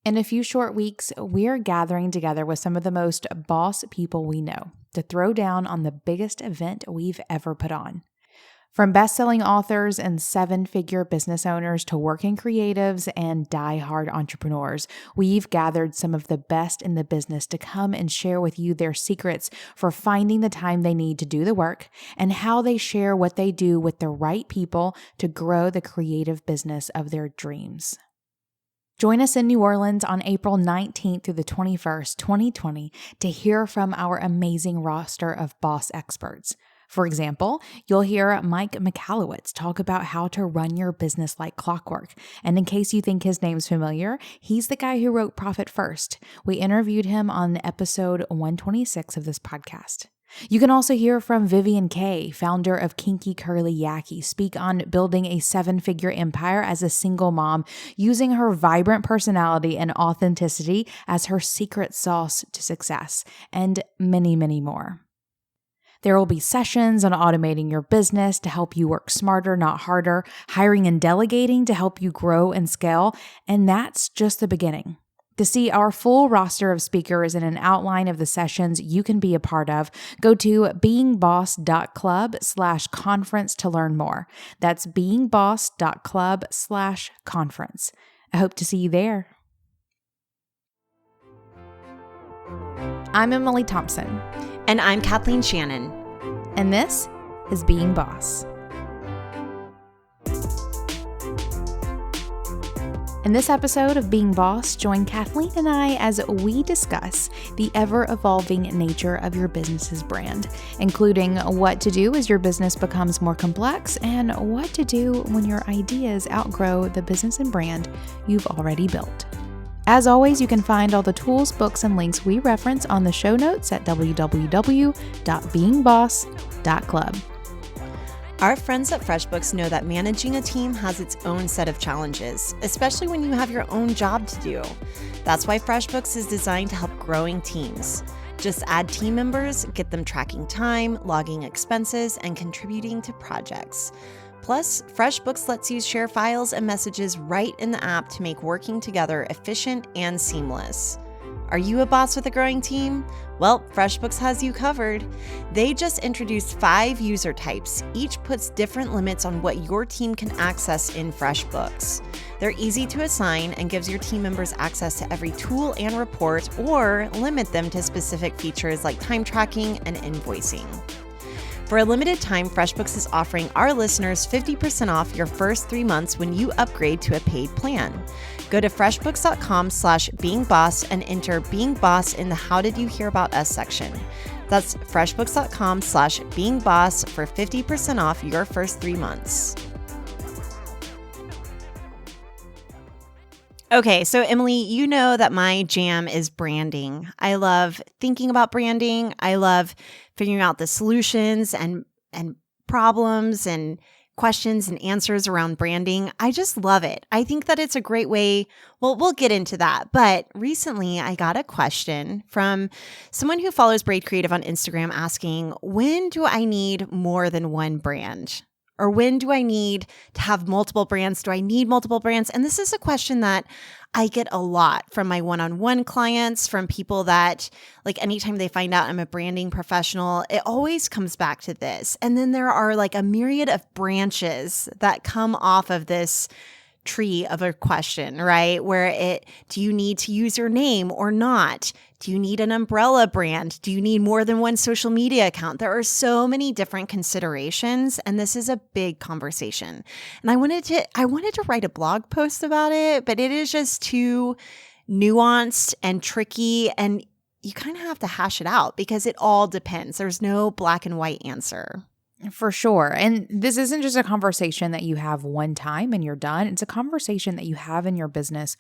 In a few short weeks, we're gathering together with some of the most boss people we know to throw down on the biggest event we've ever put on. From best-selling authors and seven-figure business owners to working creatives and die-hard entrepreneurs, we've gathered some of the best in the business to come and share with you their secrets for finding the time they need to do the work and how they share what they do with the right people to grow the creative business of their dreams. Join us in New Orleans on April 19th through the 21st, 2020, to hear from our amazing roster of boss experts. For example, you'll hear Mike Michalowicz talk about how to run your business like clockwork. And in case you think his name's familiar, he's the guy who wrote Profit First. We interviewed him on episode 126 of this podcast. You can also hear from Vivian Kay, founder of Kinky Curly Yaki, speak on building a seven-figure empire as a single mom, using her vibrant personality and authenticity as her secret sauce to success, and many, many more. There will be sessions on automating your business to help you work smarter, not harder, hiring and delegating to help you grow and scale, and that's just the beginning. To see our full roster of speakers and an outline of the sessions you can be a part of, go to beingboss.club/conference to learn more. That's beingboss.club/conference. I hope to see you there. I'm Emily Thompson. And I'm Kathleen Shannon. And this is Being Boss. In this episode of Being Boss, join Kathleen and I as we discuss the ever-evolving nature of your business's brand, including what to do as your business becomes more complex and what to do when your ideas outgrow the business and brand you've already built. As always, you can find all the tools, books, and links we reference on the show notes at www.beingboss.club. Our friends at FreshBooks know that managing a team has its own set of challenges, especially when you have your own job to do. That's why FreshBooks is designed to help growing teams. Just add team members, get them tracking time, logging expenses, and contributing to projects. Plus, FreshBooks lets you share files and messages right in the app to make working together efficient and seamless. Are you a boss with a growing team? Well, FreshBooks has you covered. They just introduced 5 user types. Each puts different limits on what your team can access in FreshBooks. They're easy to assign and gives your team members access to every tool and report, or limit them to specific features like time tracking and invoicing. For a limited time, FreshBooks is offering our listeners 50% off your first 3 months when you upgrade to a paid plan. Go to freshbooks.com/beingboss and enter Being Boss in the How Did You Hear About Us section. That's freshbooks.com/beingboss for 50% off your first 3 months. Okay, so Emily, you know that my jam is branding. I love thinking about branding. I love figuring out the solutions and problems and questions and answers around branding. I just love it. I think that it's a great way. Well, we'll get into that. But recently I got a question from someone who follows Braid Creative on Instagram asking, when do I need more than one brand? Or when do I need to have multiple brands? Do I need multiple brands? And this is a question that I get a lot from my one-on-one clients, from people that, like, anytime they find out I'm a branding professional, it always comes back to this. And then there are like a myriad of branches that come off of this tree of a question, right? Do you need to use your name or not? Do you need an umbrella brand? Do you need more than one social media account? There are so many different considerations, and this is a big conversation. And I wanted to write a blog post about it, but it is just too nuanced and tricky, and you kind of have to hash it out because it all depends. There's no black and white answer. For sure. And this isn't just a conversation that you have one time and you're done. It's a conversation that you have in your business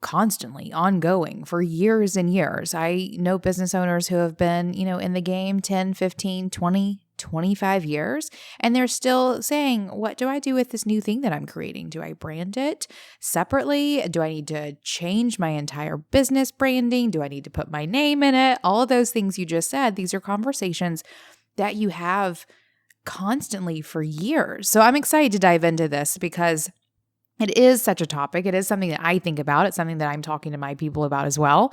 constantly, ongoing, for years and years. I know business owners who have been, in the game 10, 15, 20, 25 years, and they're still saying, what do I do with this new thing that I'm creating? Do I brand it separately? Do I need to change my entire business branding? Do I need to put my name in it? All of those things you just said, these are conversations that you have constantly for years. So I'm excited to dive into this because It is such a topic. It is something that I think about. It's something that I'm talking to my people about as well.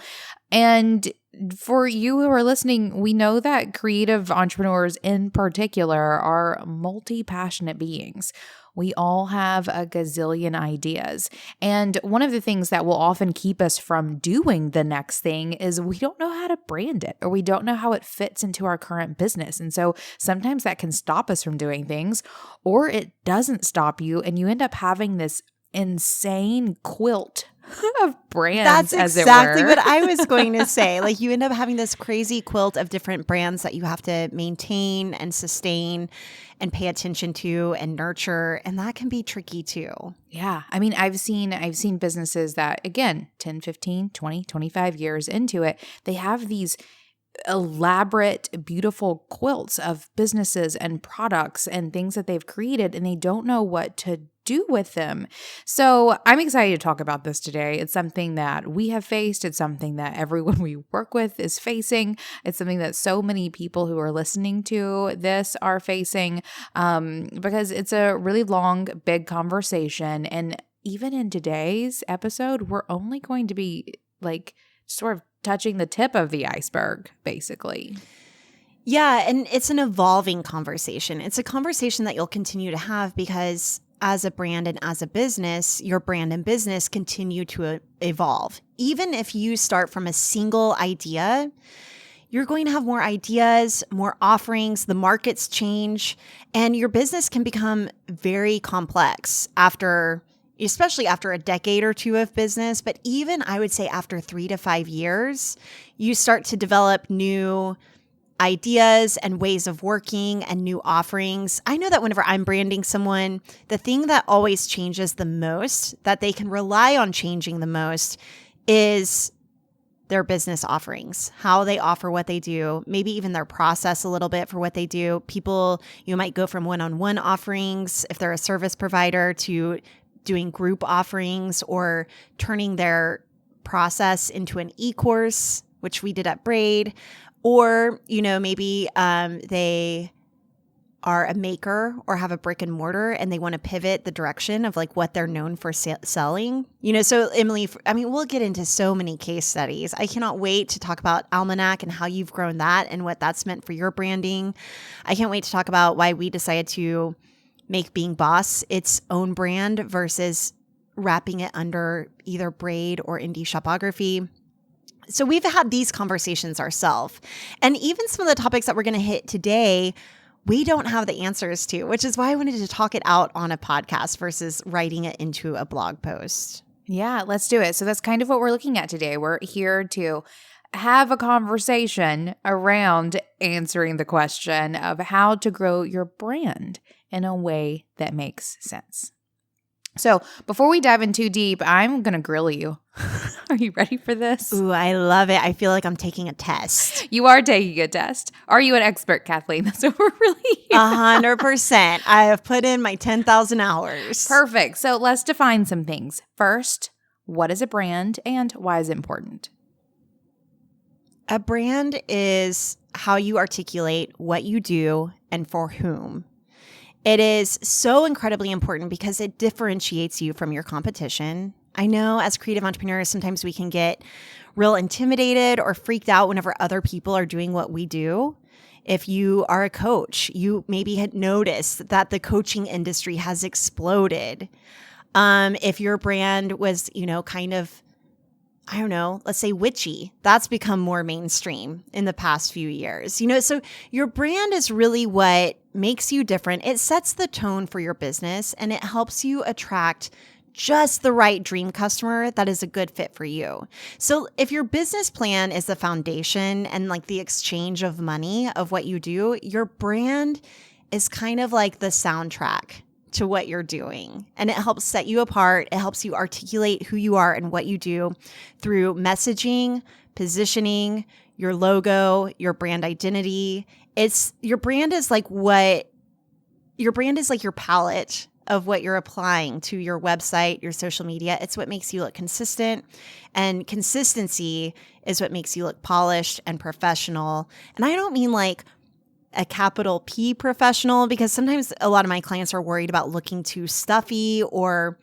And for you who are listening, we know that creative entrepreneurs in particular are multi-passionate beings. We all have a gazillion ideas. And one of the things that will often keep us from doing the next thing is we don't know how to brand it, or we don't know how it fits into our current business. And so sometimes that can stop us from doing things, or it doesn't stop you and you end up having this insane quilt of brands. That's as exactly it were. what I was going to say. Like, you end up having this crazy quilt of different brands that you have to maintain and sustain and pay attention to and nurture, and that can be tricky too. Yeah. I mean, I've seen businesses that, again, 10, 15, 20, 25 years into it, they have these elaborate, beautiful quilts of businesses and products and things that they've created, and they don't know what to do with them. So I'm excited to talk about this today. It's something that we have faced. It's something that everyone we work with is facing. It's something that so many people who are listening to this are facing, because it's a really long, big conversation. And even in today's episode, we're only going to be like sort of touching the tip of the iceberg, basically. Yeah, and it's an evolving conversation. It's a conversation that you'll continue to have because as a brand and as a business, your brand and business continue to evolve. Even if you start from a single idea, you're going to have more ideas, more offerings, the markets change, and your business can become very complex especially after a decade or two of business. But even I would say after 3 to 5 years, you start to develop new ideas and ways of working and new offerings. I know that whenever I'm branding someone, the thing that always changes the most, that they can rely on changing the most, is their business offerings, how they offer what they do, maybe even their process a little bit for what they do. You might go from one-on-one offerings if they're a service provider to doing group offerings, or turning their process into an e-course, which we did at Braid. Or, maybe they are a maker or have a brick and mortar and they want to pivot the direction of like what they're known for selling. So Emily, we'll get into so many case studies. I cannot wait to talk about Almanac and how you've grown that and what that's meant for your branding. I can't wait to talk about why we decided to make Being Boss its own brand versus wrapping it under either Braid or Indie Shopography. So we've had these conversations ourselves. And even some of the topics that we're going to hit today, we don't have the answers to, which is why I wanted to talk it out on a podcast versus writing it into a blog post. Yeah, let's do it. So that's kind of what we're looking at today. We're here to have a conversation around answering the question of how to grow your brand in a way that makes sense. So before we dive in too deep, I'm going to grill you. Are you ready for this? Ooh, I love it. I feel like I'm taking a test. You are taking a test. Are you an expert, Kathleen? That's what we're really here. 100%. I have put in my 10,000 hours. Perfect. So let's define some things. First, what is a brand and why is it important? A brand is how you articulate what you do and for whom. It is so incredibly important because it differentiates you from your competition. I know as creative entrepreneurs, sometimes we can get real intimidated or freaked out whenever other people are doing what we do. If you are a coach, you maybe had noticed that the coaching industry has exploded. If your brand was, kind of, let's say witchy, that's become more mainstream in the past few years. So your brand is really what makes you different. It sets the tone for your business and it helps you attract just the right dream customer that is a good fit for you. So if your business plan is the foundation and like the exchange of money of what you do, your brand is kind of like the soundtrack to what you're doing. And it helps set you apart. It helps you articulate who you are and what you do through messaging, positioning, your logo, your brand identity. Your brand is like your palette of what you're applying to your website, your social media. It's what makes you look consistent, and consistency is what makes you look polished and professional. And I don't mean like a capital P professional, because sometimes a lot of my clients are worried about looking too stuffy or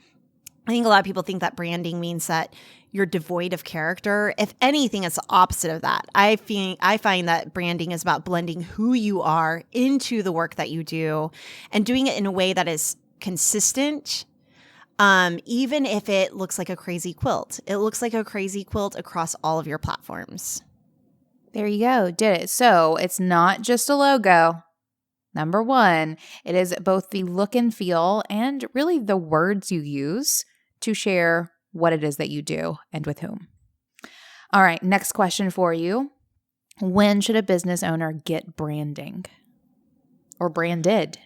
I think a lot of people think that branding means that you're devoid of character. If anything, it's the opposite of that. I find that branding is about blending who you are into the work that you do and doing it in a way that is consistent. Even if it looks like a crazy quilt, it looks like a crazy quilt across all of your platforms. There you go. Did it. So it's not just a logo. Number one, it is both the look and feel and really the words you use to share what it is that you do and with whom. All right, next question for you. When should a business owner get branding or branded?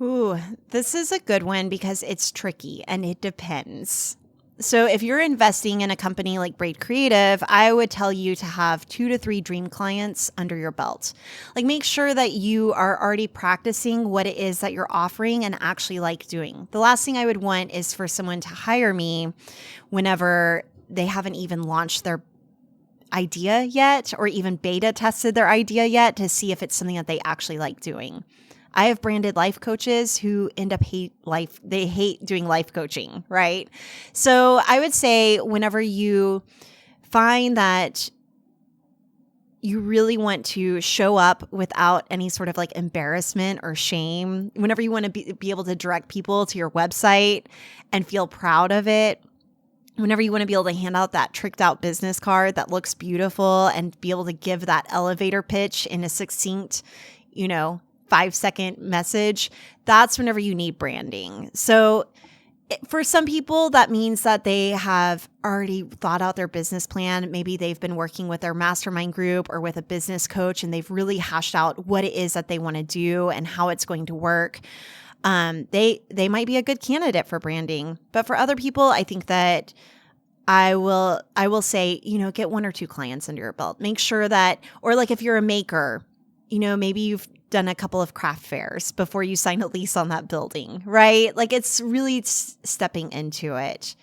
Ooh, this is a good one because it's tricky and it depends. So if you're investing in a company like Braid Creative, I would tell you to have 2 to 3 dream clients under your belt. Like make sure that you are already practicing what it is that you're offering and actually like doing. The last thing I would want is for someone to hire me whenever they haven't even launched their idea yet or even beta tested their idea yet to see if it's something that they actually like doing. I have branded life coaches who end up they hate doing life coaching, right? So I would say whenever you find that you really want to show up without any sort of like embarrassment or shame, whenever you want to be able to direct people to your website and feel proud of it, whenever you want to be able to hand out that tricked out business card that looks beautiful and be able to give that elevator pitch in a succinct, 5-second message, that's whenever you need branding. So for some people, that means that they have already thought out their business plan. Maybe they've been working with their mastermind group or with a business coach, and they've really hashed out what it is that they want to do and how it's going to work. They might be a good candidate for branding. But for other people, I think that I will say, get 1 or 2 clients under your belt. Make sure that, or like if you're a maker, maybe you've done a couple of craft fairs before you sign a lease on that building, right? Like it's really stepping into it.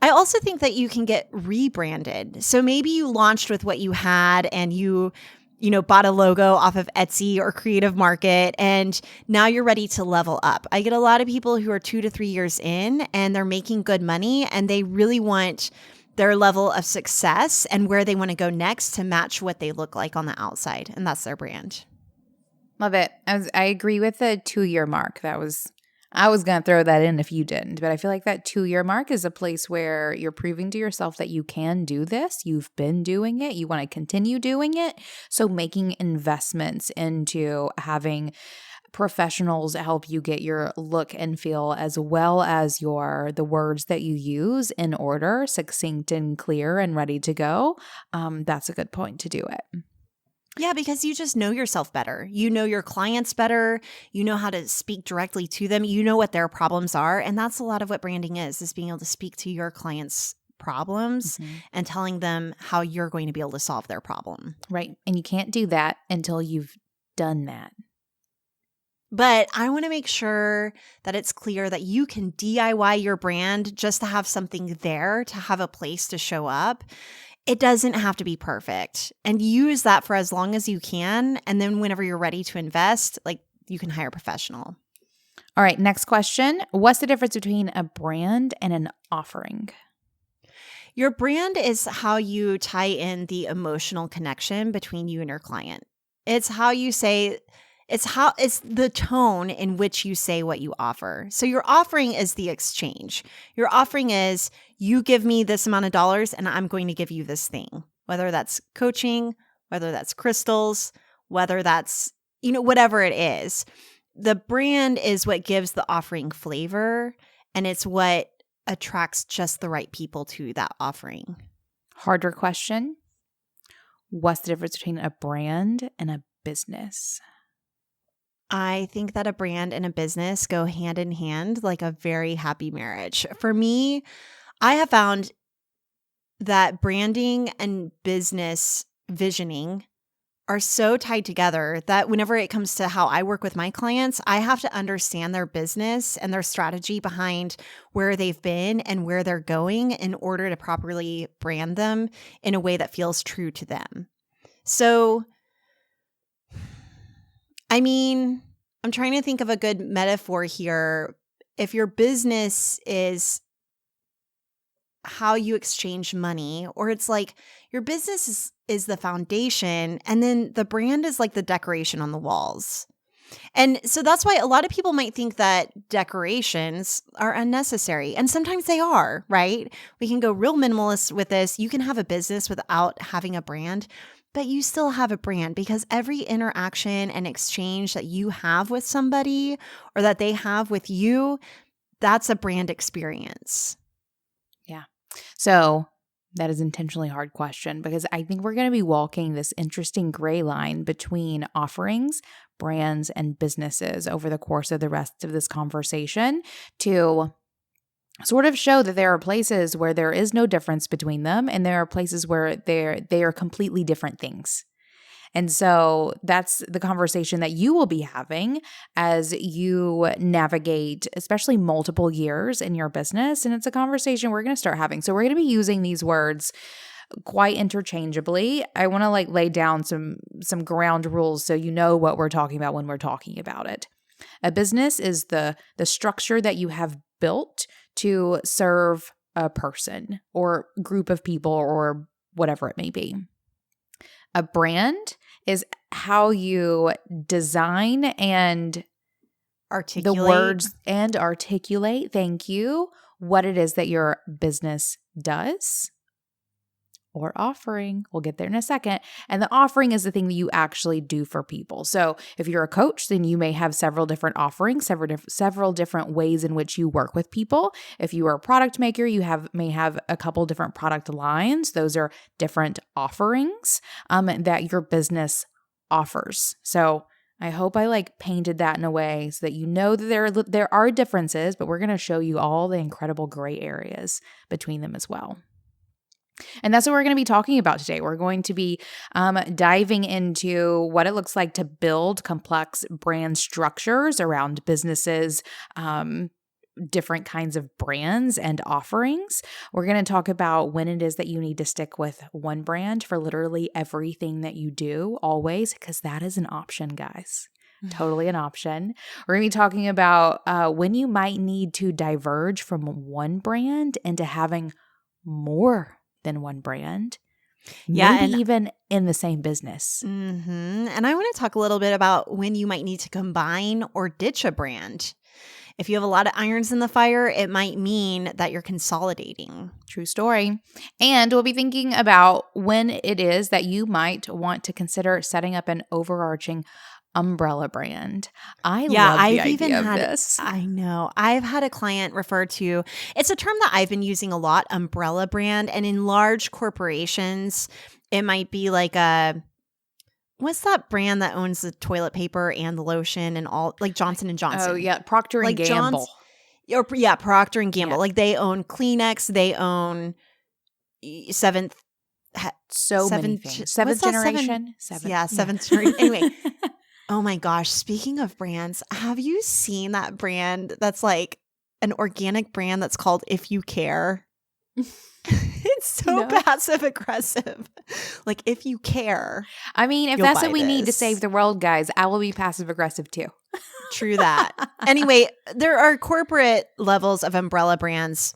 I also think that you can get rebranded. So maybe you launched with what you had and you bought a logo off of Etsy or Creative Market, and now you're ready to level up. I get a lot of people who are 2 to 3 years in and they're making good money and they really want their level of success and where they want to go next to match what they look like on the outside. And that's their brand. Love it. I agree with the 2-year mark. I was going to throw that in if you didn't, but I feel like that 2-year mark is a place where you're proving to yourself that you can do this. You've been doing it. You want to continue doing it. So making investments into having professionals help you get your look and feel as well as the words that you use in order, succinct and clear and ready to go. That's a good point to do it. Yeah, because you just know yourself better. You know your clients better. You know how to speak directly to them. You know what their problems are. And that's a lot of what branding is being able to speak to your clients' problems and telling them how you're going to be able to solve their problem. Right. And you can't do that until you've done that. But I want to make sure that it's clear that you can DIY your brand just to have something there, to have a place to show up. It doesn't have to be perfect, and use that for as long as you can. And then whenever you're ready to invest, like you can hire a professional. All right. Next question. What's the difference between a brand and an offering? Your brand is how you tie in the emotional connection between you and your client. It's how you say, it's the tone in which you say what you offer. So your offering is the exchange. Your offering is you give me this amount of dollars and I'm going to give you this thing, whether that's coaching, whether that's crystals, whether that's, whatever it is. The brand is what gives the offering flavor, and it's what attracts just the right people to that offering. Harder question. What's the difference between a brand and a business? I think that a brand and a business go hand in hand like a very happy marriage. For me, I have found that branding and business visioning are so tied together that whenever it comes to how I work with my clients, I have to understand their business and their strategy behind where they've been and where they're going in order to properly brand them in a way that feels true to them. So, I'm trying to think of a good metaphor here. If your business is how you exchange money, or it's like your business is the foundation, and then the brand is like the decoration on the walls. And so that's why a lot of people might think that decorations are unnecessary. And sometimes they are, right? We can go real minimalist with this. You can have a business without having a brand, but you still have a brand, because every interaction and exchange that you have with somebody or that they have with you, that's a brand experience. Yeah. So that is an intentionally hard question, because I think we're going to be walking this interesting gray line between offerings, brands, and businesses over the course of the rest of this conversation to sort of show that there are places where there is no difference between them, and there are places where they are completely different things. And so that's the conversation that you will be having as you navigate, especially multiple years in your business. And it's a conversation we're going to start having. So we're going to be using these words quite interchangeably. I want to lay down some ground rules so you know what we're talking about when we're talking about it. A business is the structure that you have built to serve a person or group of people or whatever it may be. A brand is how you design and articulate the words and articulate, thank you, what it is that your business does or offering. We'll get there in a second. And the offering is the thing that you actually do for people. So if you're a coach, then you may have several different offerings, several different ways in which you work with people. If you are a product maker, you may have a couple different product lines. Those are different offerings that your business offers. So I hope I painted that in a way so that you know that there are differences, but we're going to show you all the incredible gray areas between them as well. And that's what we're going to be talking about today. We're going to be diving into what it looks like to build complex brand structures around businesses, different kinds of brands and offerings. We're going to talk about when it is that you need to stick with one brand for literally everything that you do, always, because that is an option, guys. Totally an option. We're going to be talking about when you might need to diverge from one brand into having more than one brand, maybe even in the same business. Mm-hmm. And I want to talk a little bit about when you might need to combine or ditch a brand. If you have a lot of irons in the fire, it might mean that you're consolidating. True story. And we'll be thinking about when it is that you might want to consider setting up an overarching umbrella brand. I love the idea of this. I know. I've had a client refer to, it's a term that I've been using a lot, umbrella brand. And in large corporations, it might be like what's that brand that owns the toilet paper and the lotion and all, like Johnson & Johnson? Oh, yeah. Procter & Gamble. Procter & Gamble. Yeah. Like they own Kleenex. They own Seventh generation. Seventh generation. Anyway. Oh my gosh. Speaking of brands, have you seen that brand that's like an organic brand that's called If You Care? It's so passive aggressive. Like, if you care. I mean, if that's what we need to save the world, guys, I will be passive aggressive too. True that. Anyway, there are corporate levels of umbrella brands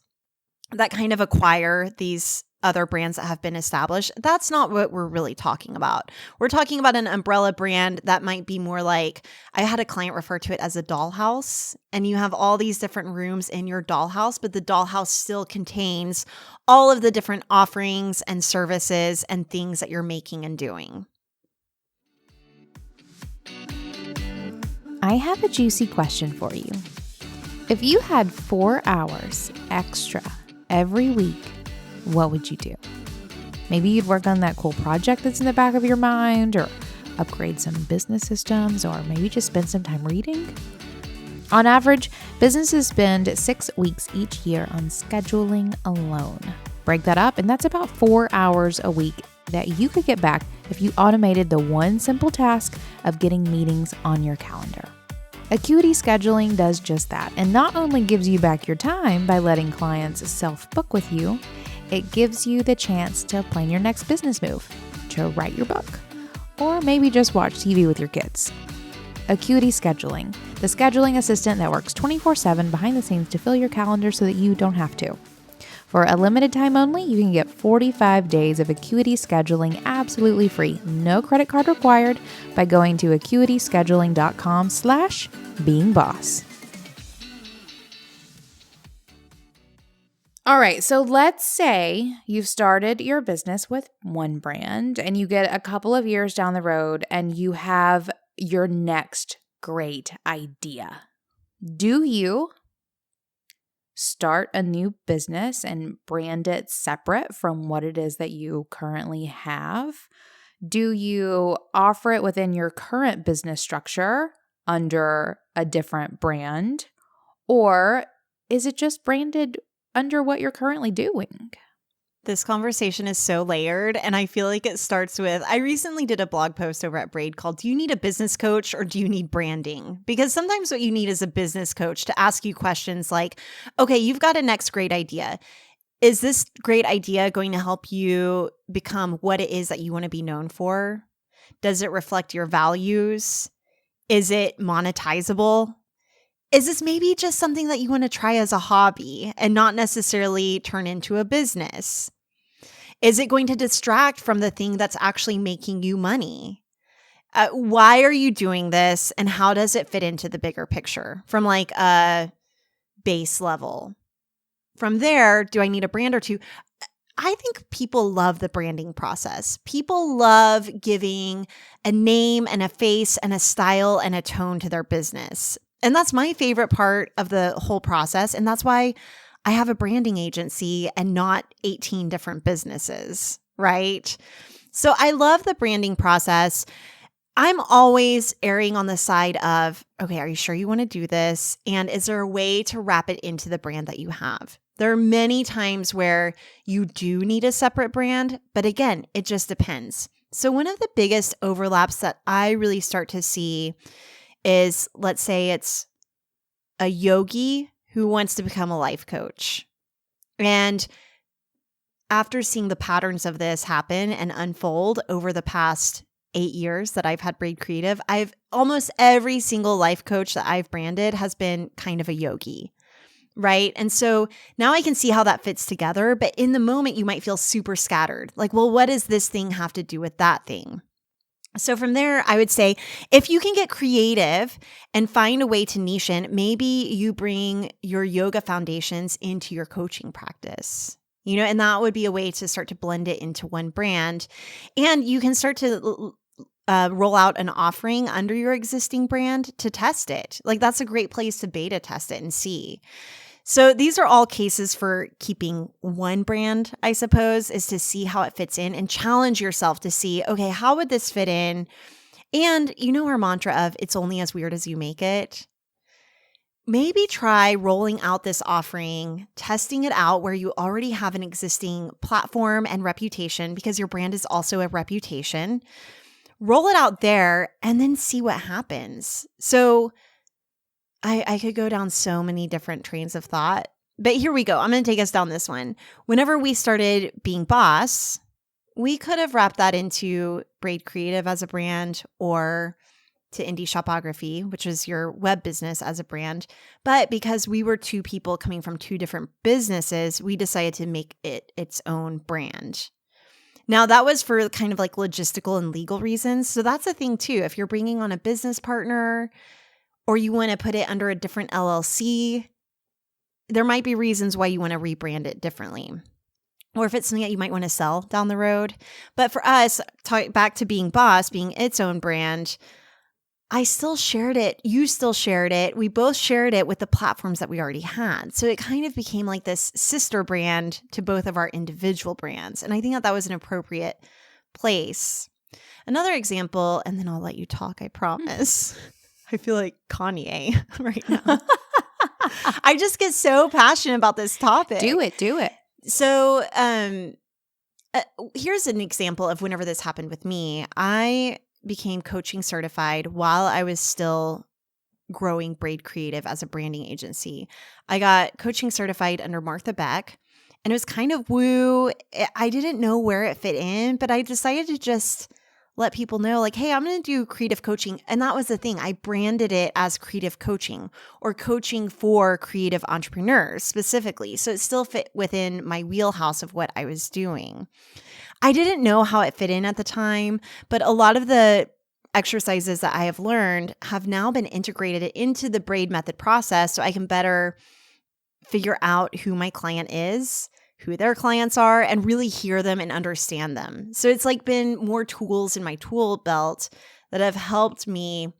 that kind of acquire these other brands that have been established. That's not what we're really talking about. We're talking about an umbrella brand that might be more like, I had a client refer to it as a dollhouse, and you have all these different rooms in your dollhouse, but the dollhouse still contains all of the different offerings and services and things that you're making and doing. I have a juicy question for you. If you had 4 hours extra every week, what would you do? Maybe you'd work on that cool project that's in the back of your mind, or upgrade some business systems, or maybe just spend some time reading. On average, businesses spend 6 weeks each year on scheduling alone. Break that up, and that's about 4 hours a week that you could get back if you automated the one simple task of getting meetings on your calendar. Acuity scheduling does just that, and not only gives you back your time by letting clients self-book with you, it gives you the chance to plan your next business move, to write your book, or maybe just watch TV with your kids. Acuity Scheduling, the scheduling assistant that works 24/7 behind the scenes to fill your calendar so that you don't have to. For a limited time only, you can get 45 days of Acuity scheduling absolutely free, no credit card required, by going to acuityscheduling.com/beingboss. All right, so let's say you've started your business with one brand and you get a couple of years down the road and you have your next great idea. Do you start a new business and brand it separate from what it is that you currently have? Do you offer it within your current business structure under a different brand? Or is it just branded under what you're currently doing? This conversation is so layered, and I feel like it starts with, I recently did a blog post over at Braid called, "Do you need a business coach or do you need branding?" Because sometimes what you need is a business coach to ask you questions like, okay, you've got a next great idea. Is this great idea going to help you become what it is that you want to be known for? Does it reflect your values? Is it monetizable? Is this maybe just something that you want to try as a hobby and not necessarily turn into a business? Is it going to distract from the thing that's actually making you money? Why are you doing this, and how does it fit into the bigger picture from like a base level? From there, do I need a brand or two? I think people love the branding process. People love giving a name and a face and a style and a tone to their business. And that's my favorite part of the whole process. And that's why I have a branding agency and not 18 different businesses, right? So I love the branding process. I'm always erring on the side of, okay, are you sure you want to do this? And is there a way to wrap it into the brand that you have? There are many times where you do need a separate brand, but again, it just depends. So one of the biggest overlaps that I really start to see is, let's say it's a yogi who wants to become a life coach. And after seeing the patterns of this happen and unfold over the past 8 years that I've had Braid Creative, almost every single life coach that I've branded has been kind of a yogi, right? And so now I can see how that fits together. But in the moment, you might feel super scattered. Like, well, what does this thing have to do with that thing? So from there, I would say if you can get creative and find a way to niche in, maybe you bring your yoga foundations into your coaching practice, and that would be a way to start to blend it into one brand. And you can start to roll out an offering under your existing brand to test it. Like, that's a great place to beta test it and see. So these are all cases for keeping one brand, I suppose, is to see how it fits in and challenge yourself to see, okay, how would this fit in? And our mantra of it's only as weird as you make it. Maybe try rolling out this offering, testing it out where you already have an existing platform and reputation, because your brand is also a reputation. Roll it out there and then see what happens. So I could go down so many different trains of thought, but here we go. I'm going to take us down this one. Whenever we started Being Boss, we could have wrapped that into Braid Creative as a brand, or to Indie Shopography, which is your web business, as a brand. But because we were two people coming from two different businesses, we decided to make it its own brand. Now, that was for kind of like logistical and legal reasons. So that's a thing too. If you're bringing on a business partner, or you want to put it under a different LLC, there might be reasons why you want to rebrand it differently. Or if it's something that you might want to sell down the road. But for us, back to Being Boss, being its own brand, I still shared it. You still shared it. We both shared it with the platforms that we already had. So it kind of became like this sister brand to both of our individual brands. And I think that was an appropriate place. Another example, and then I'll let you talk, I promise. I feel like Kanye right now. I just get so passionate about this topic. Do it. So here's an example of whenever this happened with me. I became coaching certified while I was still growing Braid Creative as a branding agency. I got coaching certified under Martha Beck, and it was kind of woo. I didn't know where it fit in, but I decided to just let people know like, hey, I'm going to do creative coaching. And that was the thing. I branded it as creative coaching or coaching for creative entrepreneurs specifically. So it still fit within my wheelhouse of what I was doing. I didn't know how it fit in at the time, but a lot of the exercises that I have learned have now been integrated into the braid method process so I can better figure out who my client is, who their clients are, and really hear them and understand them. So it's like been more tools in my tool belt that have helped me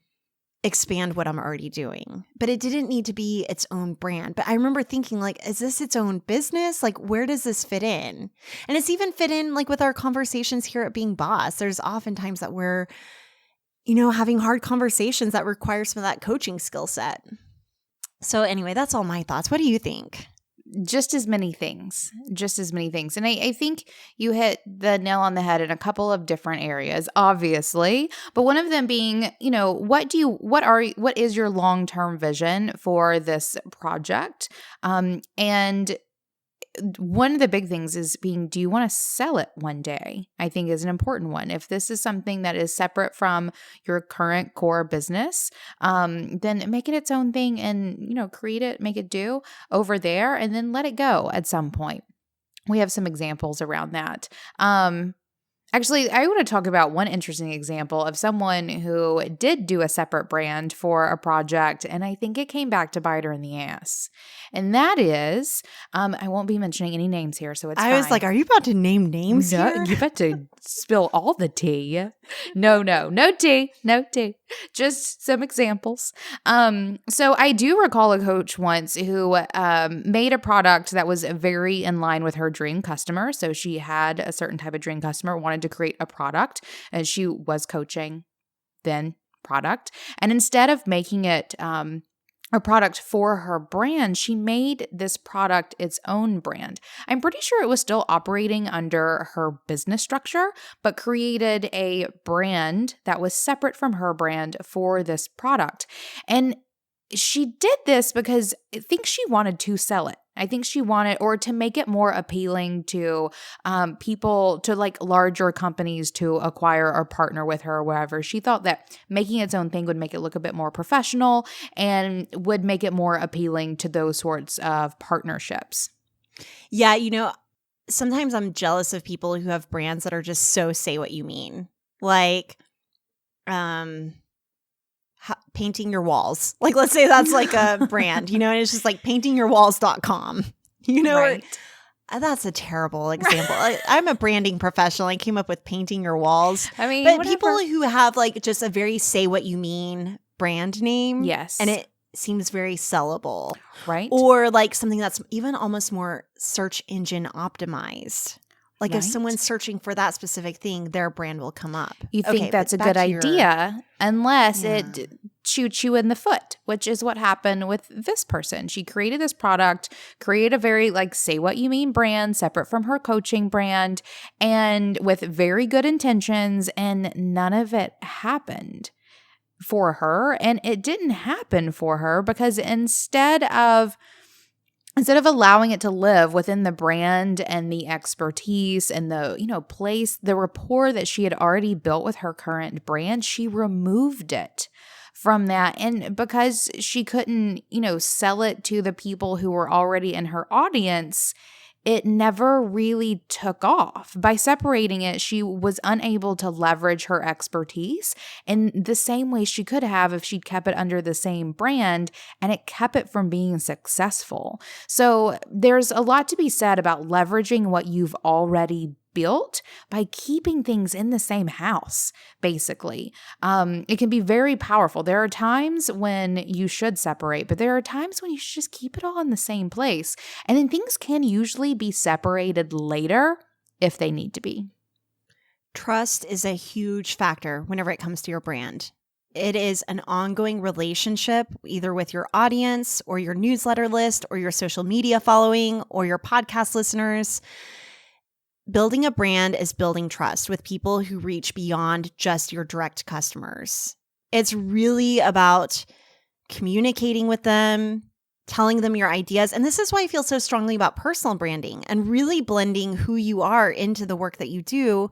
expand what I'm already doing. But it didn't need to be its own brand. But I remember thinking like, is this its own business? Like, where does this fit in? And it's even fit in like with our conversations here at Being Boss. There's oftentimes that we're, having hard conversations that require some of that coaching skill set. So anyway, that's all my thoughts. What do you think? Just as many things. And I think you hit the nail on the head in a couple of different areas, obviously. But one of them being, what is your long-term vision for this project? And one of the big things is being, do you want to sell it one day? I think is an important one. If this is something that is separate from your current core business, then make it its own thing and, create it, make it do over there, and then let it go at some point. We have some examples around that. Actually, I want to talk about one interesting example of someone who did do a separate brand for a project, and I think it came back to bite her in the ass. And that is, I won't be mentioning any names here, so it's fine. I was like, are you about to name names here? You're about to spill all the tea. No tea. Just some examples. So I do recall a coach once who made a product that was very in line with her dream customer. So she had a certain type of dream customer, wanted to create a product, and she was coaching then product. And instead of making it a product for her brand, she made this product its own brand. I'm pretty sure it was still operating under her business structure, but created a brand that was separate from her brand for this product. And she did this because I think she wanted to sell it. I think she wanted, or to make it more appealing to people, to like larger companies to acquire or partner with her or whatever. She thought that making its own thing would make it look a bit more professional and would make it more appealing to those sorts of partnerships. Yeah, sometimes I'm jealous of people who have brands that are just so say what you mean. Like, painting your walls. Like, let's say that's like a brand, and it's just like paintingyourwalls.com, Right. That's a terrible example. I'm a branding professional. I came up with painting your walls. I mean, but whatever. People who have like just a very say what you mean brand name. Yes. And it seems very sellable. Right. Or like something that's even almost more search engine optimized. Like right. If someone's searching for that specific thing, their brand will come up. You think that's a good idea unless it shoots you in the foot, which is what happened with this person. She created this product, created a very say what you mean brand separate from her coaching brand and with very good intentions, and none of it happened for her. And it didn't happen for her because instead of allowing it to live within the brand and the expertise and the, place, the rapport that she had already built with her current brand, she removed it from that. And because she couldn't, sell it to the people who were already in her audience, it never really took off. By separating it, she was unable to leverage her expertise in the same way she could have if she'd kept it under the same brand, and it kept it from being successful. So there's a lot to be said about leveraging what you've already built by keeping things in the same house, basically. It can be very powerful. There are times when you should separate, but there are times when you should just keep it all in the same place. And then things can usually be separated later if they need to be. Trust is a huge factor whenever it comes to your brand. It is an ongoing relationship, either with your audience or your newsletter list or your social media following or your podcast listeners. Building a brand is building trust with people who reach beyond just your direct customers. It's really about communicating with them, telling them your ideas. And this is why I feel so strongly about personal branding and really blending who you are into the work that you do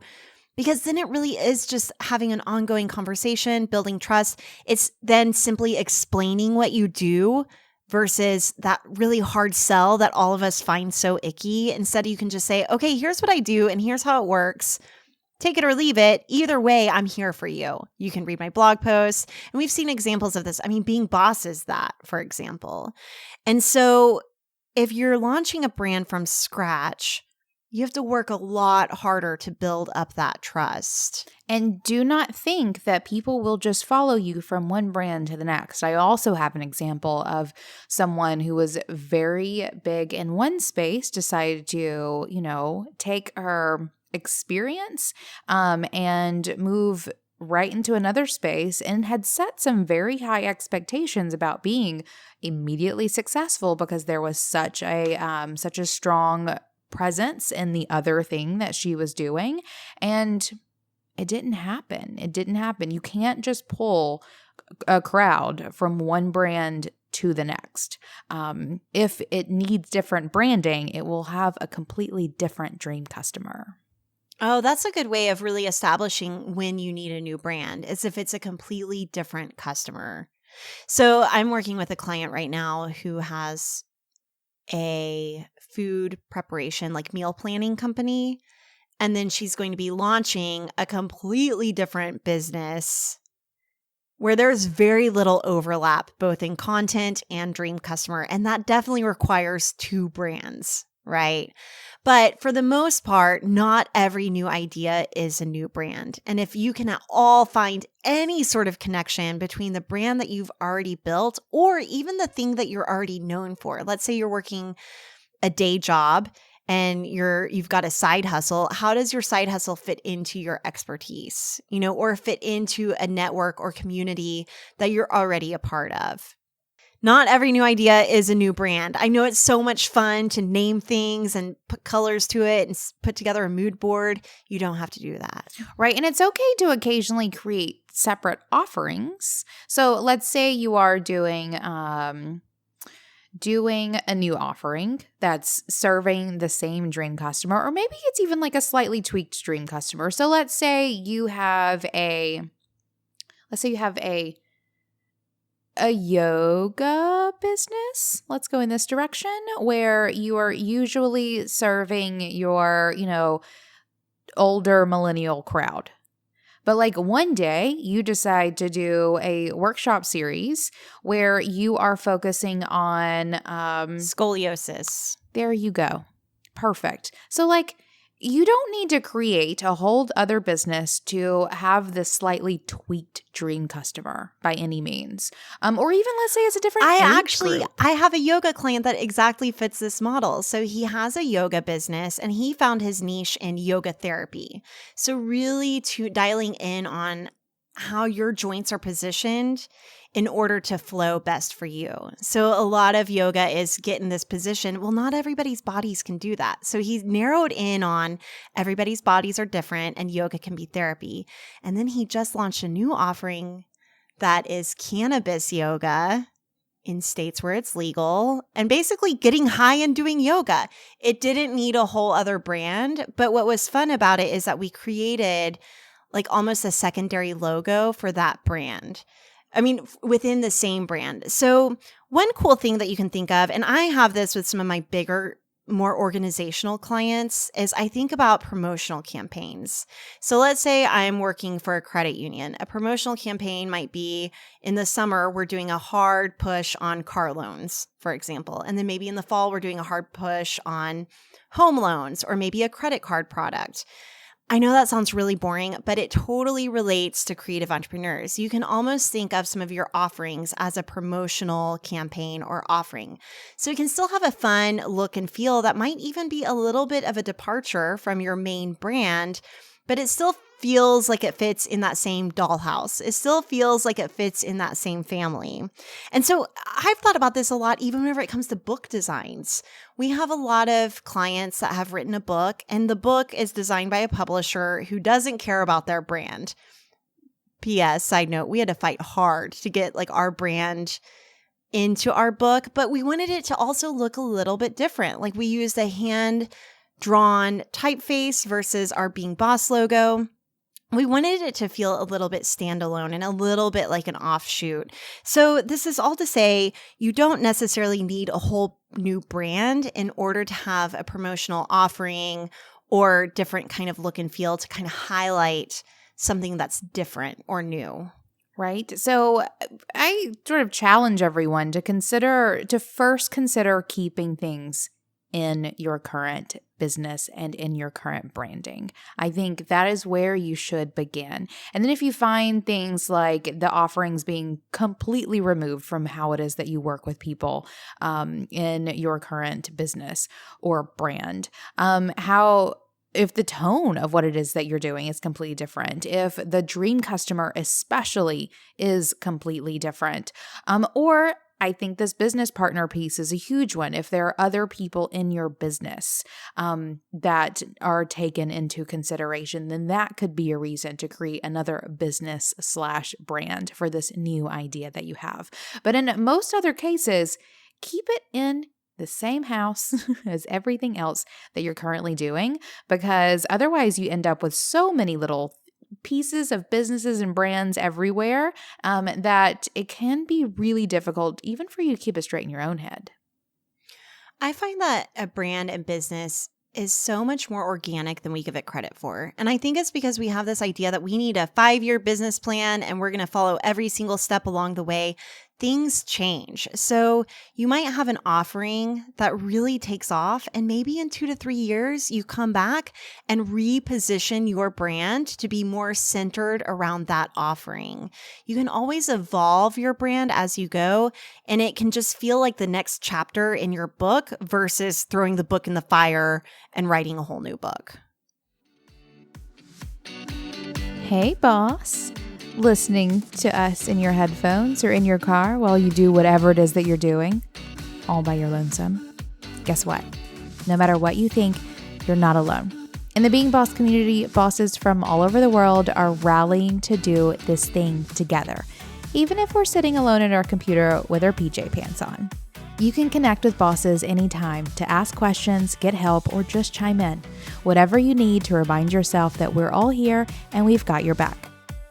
Because then it really is just having an ongoing conversation, building trust. It's then simply explaining what you do versus that really hard sell that all of us find so icky. Instead, you can just say, okay, here's what I do and here's how it works. Take it or leave it. Either way, I'm here for you. You can read my blog posts. And we've seen examples of this. I mean, Being Boss is that, for example. And so if you're launching a brand from scratch, you have to work a lot harder to build up that trust. And do not think that people will just follow you from one brand to the next. I also have an example of someone who was very big in one space, decided to, take her experience and move right into another space, and had set some very high expectations about being immediately successful because there was such a strong presence in the other thing that she was doing. And it didn't happen. You can't just pull a crowd from one brand to the next. If it needs different branding, it will have a completely different dream customer. Oh, that's a good way of really establishing when you need a new brand, is if it's a completely different customer. So I'm working with a client right now who has a food preparation, like meal planning company. And then she's going to be launching a completely different business where there's very little overlap, both in content and dream customer. And that definitely requires two brands, right? But for the most part, not every new idea is a new brand. And if you can at all find any sort of connection between the brand that you've already built or even the thing that you're already known for, let's say you're working a day job and you've got a side hustle, how does your side hustle fit into your expertise, or fit into a network or community that you're already a part of? Not every new idea is a new brand. I know it's so much fun to name things and put colors to it and put together a mood board. You don't have to do that. Right. And it's okay to occasionally create separate offerings. So let's say you are doing a new offering that's serving the same dream customer, or maybe it's even like a slightly tweaked dream customer. So let's say you have a yoga business. Let's go in this direction, where you are usually serving your, older millennial crowd. But like one day you decide to do a workshop series where you are focusing on scoliosis. There you go. Perfect. So you don't need to create a whole other business to have this slightly tweaked dream customer by any means. Or even let's say it's a different age group. I have a yoga client that exactly fits this model. So he has a yoga business and he found his niche in yoga therapy. So really dialing in on how your joints are positioned in order to flow best for you. So a lot of yoga is get in this position. Well, not everybody's bodies can do that. So he's narrowed in on everybody's bodies are different and yoga can be therapy. And then he just launched a new offering that is cannabis yoga in states where it's legal, and basically getting high and doing yoga. It didn't need a whole other brand. But what was fun about it is that we created almost a secondary logo for that brand. I mean, within the same brand. So one cool thing that you can think of, and I have this with some of my bigger, more organizational clients, is I think about promotional campaigns. So let's say I'm working for a credit union. A promotional campaign might be in the summer, we're doing a hard push on car loans, for example. And then maybe in the fall, we're doing a hard push on home loans or maybe a credit card product. I know that sounds really boring, but it totally relates to creative entrepreneurs. You can almost think of some of your offerings as a promotional campaign or offering. So you can still have a fun look and feel that might even be a little bit of a departure from your main brand, but it still feels like it fits in that same dollhouse. It still feels like it fits in that same family. And so I've thought about this a lot, even whenever it comes to book designs. We have a lot of clients that have written a book, and the book is designed by a publisher who doesn't care about their brand. P.S. Side note, we had to fight hard to get our brand into our book, but we wanted it to also look a little bit different. We used a hand-drawn typeface versus our Being Boss logo. We wanted it to feel a little bit standalone and a little bit like an offshoot. So this is all to say you don't necessarily need a whole new brand in order to have a promotional offering or different kind of look and feel to kind of highlight something that's different or new. Right. So I sort of challenge everyone to first consider keeping things in your current business and in your current branding. I think that is where you should begin. And then if you find things like the offerings being completely removed from how it is that you work with people in your current business or brand, if the tone of what it is that you're doing is completely different, if the dream customer especially is completely different, or I think this business partner piece is a huge one. If there are other people in your business that are taken into consideration, then that could be a reason to create another business/brand for this new idea that you have. But in most other cases, keep it in the same house as everything else that you're currently doing, because otherwise you end up with so many little pieces of businesses and brands everywhere that it can be really difficult even for you to keep it straight in your own head. I find that a brand and business is so much more organic than we give it credit for. And I think it's because we have this idea that we need a 5-year business plan and we're going to follow every single step along the way. Things change. So you might have an offering that really takes off, and maybe in 2 to 3 years, you come back and reposition your brand to be more centered around that offering. You can always evolve your brand as you go, and it can just feel like the next chapter in your book versus throwing the book in the fire and writing a whole new book. Hey, boss. Listening to us in your headphones or in your car while you do whatever it is that you're doing, all by your lonesome. Guess what? No matter what you think, you're not alone. In the Being Boss community, bosses from all over the world are rallying to do this thing together, even if we're sitting alone at our computer with our PJ pants on. You can connect with bosses anytime to ask questions, get help, or just chime in. Whatever you need to remind yourself that we're all here and we've got your back.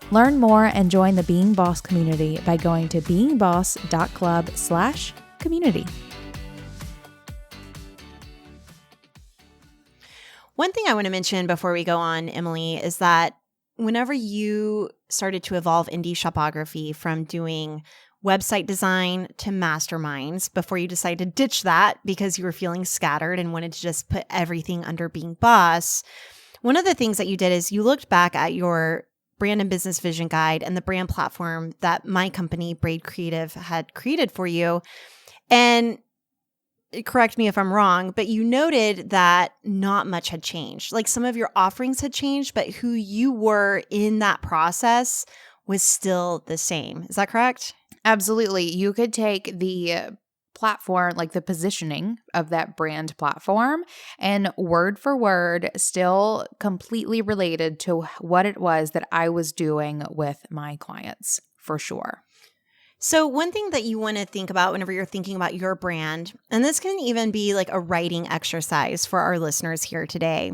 Learn more and join the Being Boss community by going to beingboss.club/community. One thing I want to mention before we go on, Emily, is that whenever you started to evolve indie shopography from doing website design to masterminds, before you decided to ditch that because you were feeling scattered and wanted to just put everything under Being Boss, one of the things that you did is you looked back at your brand and business vision guide and the brand platform that my company, Braid Creative, had created for you. And correct me if I'm wrong, but you noted that not much had changed. Like some of your offerings had changed, but who you were in that process was still the same. Is that correct? Absolutely. You could take the platform, like the positioning of that brand platform, and word for word, still completely related to what it was that I was doing with my clients, for sure. So one thing that you want to think about whenever you're thinking about your brand, and this can even be like a writing exercise for our listeners here today,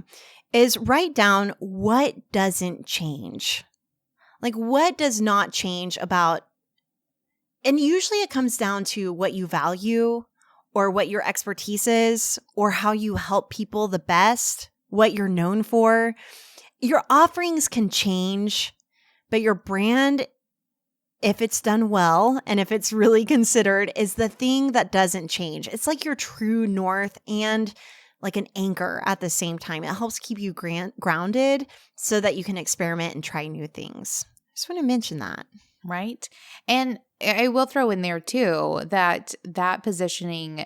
is write down what doesn't change. Like what does not change about. And usually it comes down to what you value or what your expertise is or how you help people the best, what you're known for. Your offerings can change, but your brand, if it's done well and if it's really considered, is the thing that doesn't change. It's like your true north and like an anchor at the same time. It helps keep you grounded so that you can experiment and try new things. I just want to mention that. Right. And I will throw in there too that positioning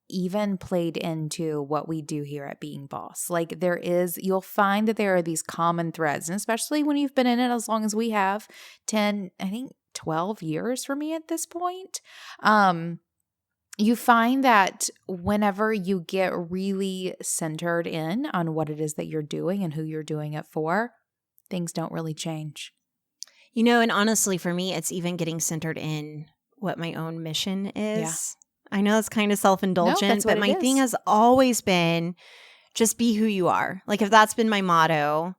even played into what we do here at Being Boss. Like you'll find that there are these common threads, and especially when you've been in it as long as we have, 10, I think 12 years for me at this point. You find that whenever you get really centered in on what it is that you're doing and who you're doing it for, things don't really change. You know, and honestly, for me, it's even getting centered in what my own mission is. Yeah. I know it's kind of self-indulgent, but my thing has always been just be who you are. Like if that's been my motto,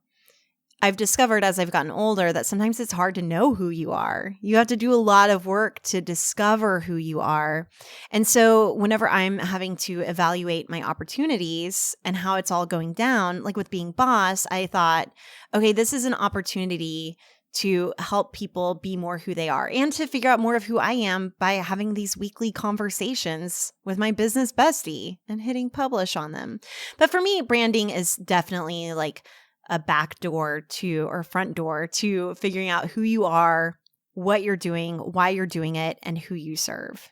I've discovered as I've gotten older that sometimes it's hard to know who you are. You have to do a lot of work to discover who you are. And so whenever I'm having to evaluate my opportunities and how it's all going down, like with being boss, I thought, okay, this is an opportunity to help people be more who they are and to figure out more of who I am by having these weekly conversations with my business bestie and hitting publish on them. But for me, branding is definitely like a back door to or front door to figuring out who you are, what you're doing, why you're doing it, and who you serve.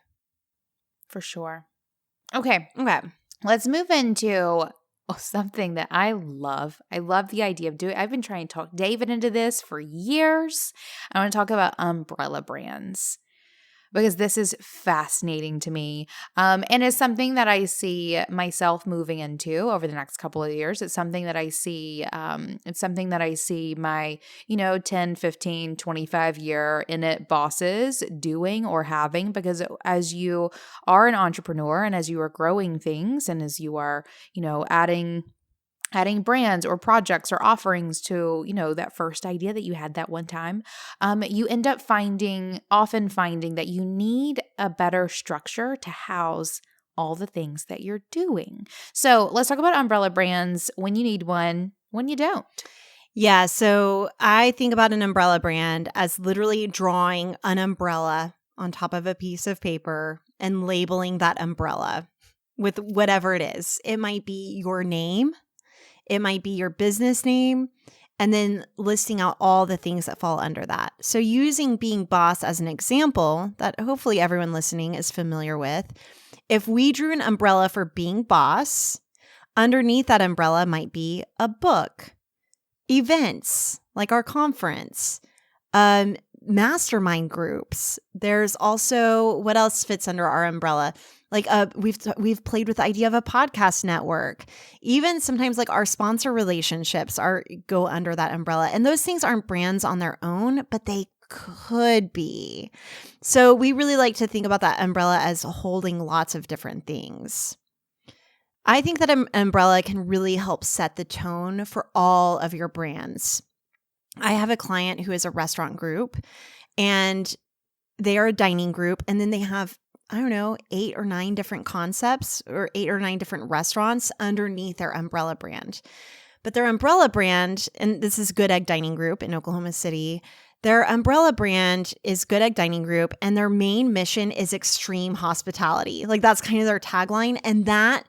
For sure. Okay. Okay. Let's move into something that I love. I love the idea of doing. I've been trying to talk David into this for years. I want to talk about umbrella brands because this is fascinating to me. And it's something that I see myself moving into over the next couple of years. It's something that I see, my, 10, 15, 25 year in it bosses doing or having, because as you are an entrepreneur and as you are growing things and as you are, adding brands or projects or offerings to, that first idea that you had that one time, you end up often finding that you need a better structure to house all the things that you're doing. So let's talk about umbrella brands, when you need one, when you don't. Yeah. So I think about an umbrella brand as literally drawing an umbrella on top of a piece of paper and labeling that umbrella with whatever it is. It might be your name. It might be your business name, and then listing out all the things that fall under that. So using being boss as an example that hopefully everyone listening is familiar with, if we drew an umbrella for being boss, underneath that umbrella might be a book, events like our conference, mastermind groups. There's also, what else fits under our umbrella? Like we've played with the idea of a podcast network. Even sometimes like our sponsor relationships go under that umbrella. And those things aren't brands on their own, but they could be. So we really like to think about that umbrella as holding lots of different things. I think that an umbrella can really help set the tone for all of your brands. I have a client who is a restaurant group, and they are a dining group, and then they have 8 or 9 different concepts or 8 or 9 different restaurants underneath their umbrella brand. But their umbrella brand, and this is Good Egg Dining Group in Oklahoma City, their umbrella brand is Good Egg Dining Group, and their main mission is extreme hospitality. Like that's kind of their tagline, and that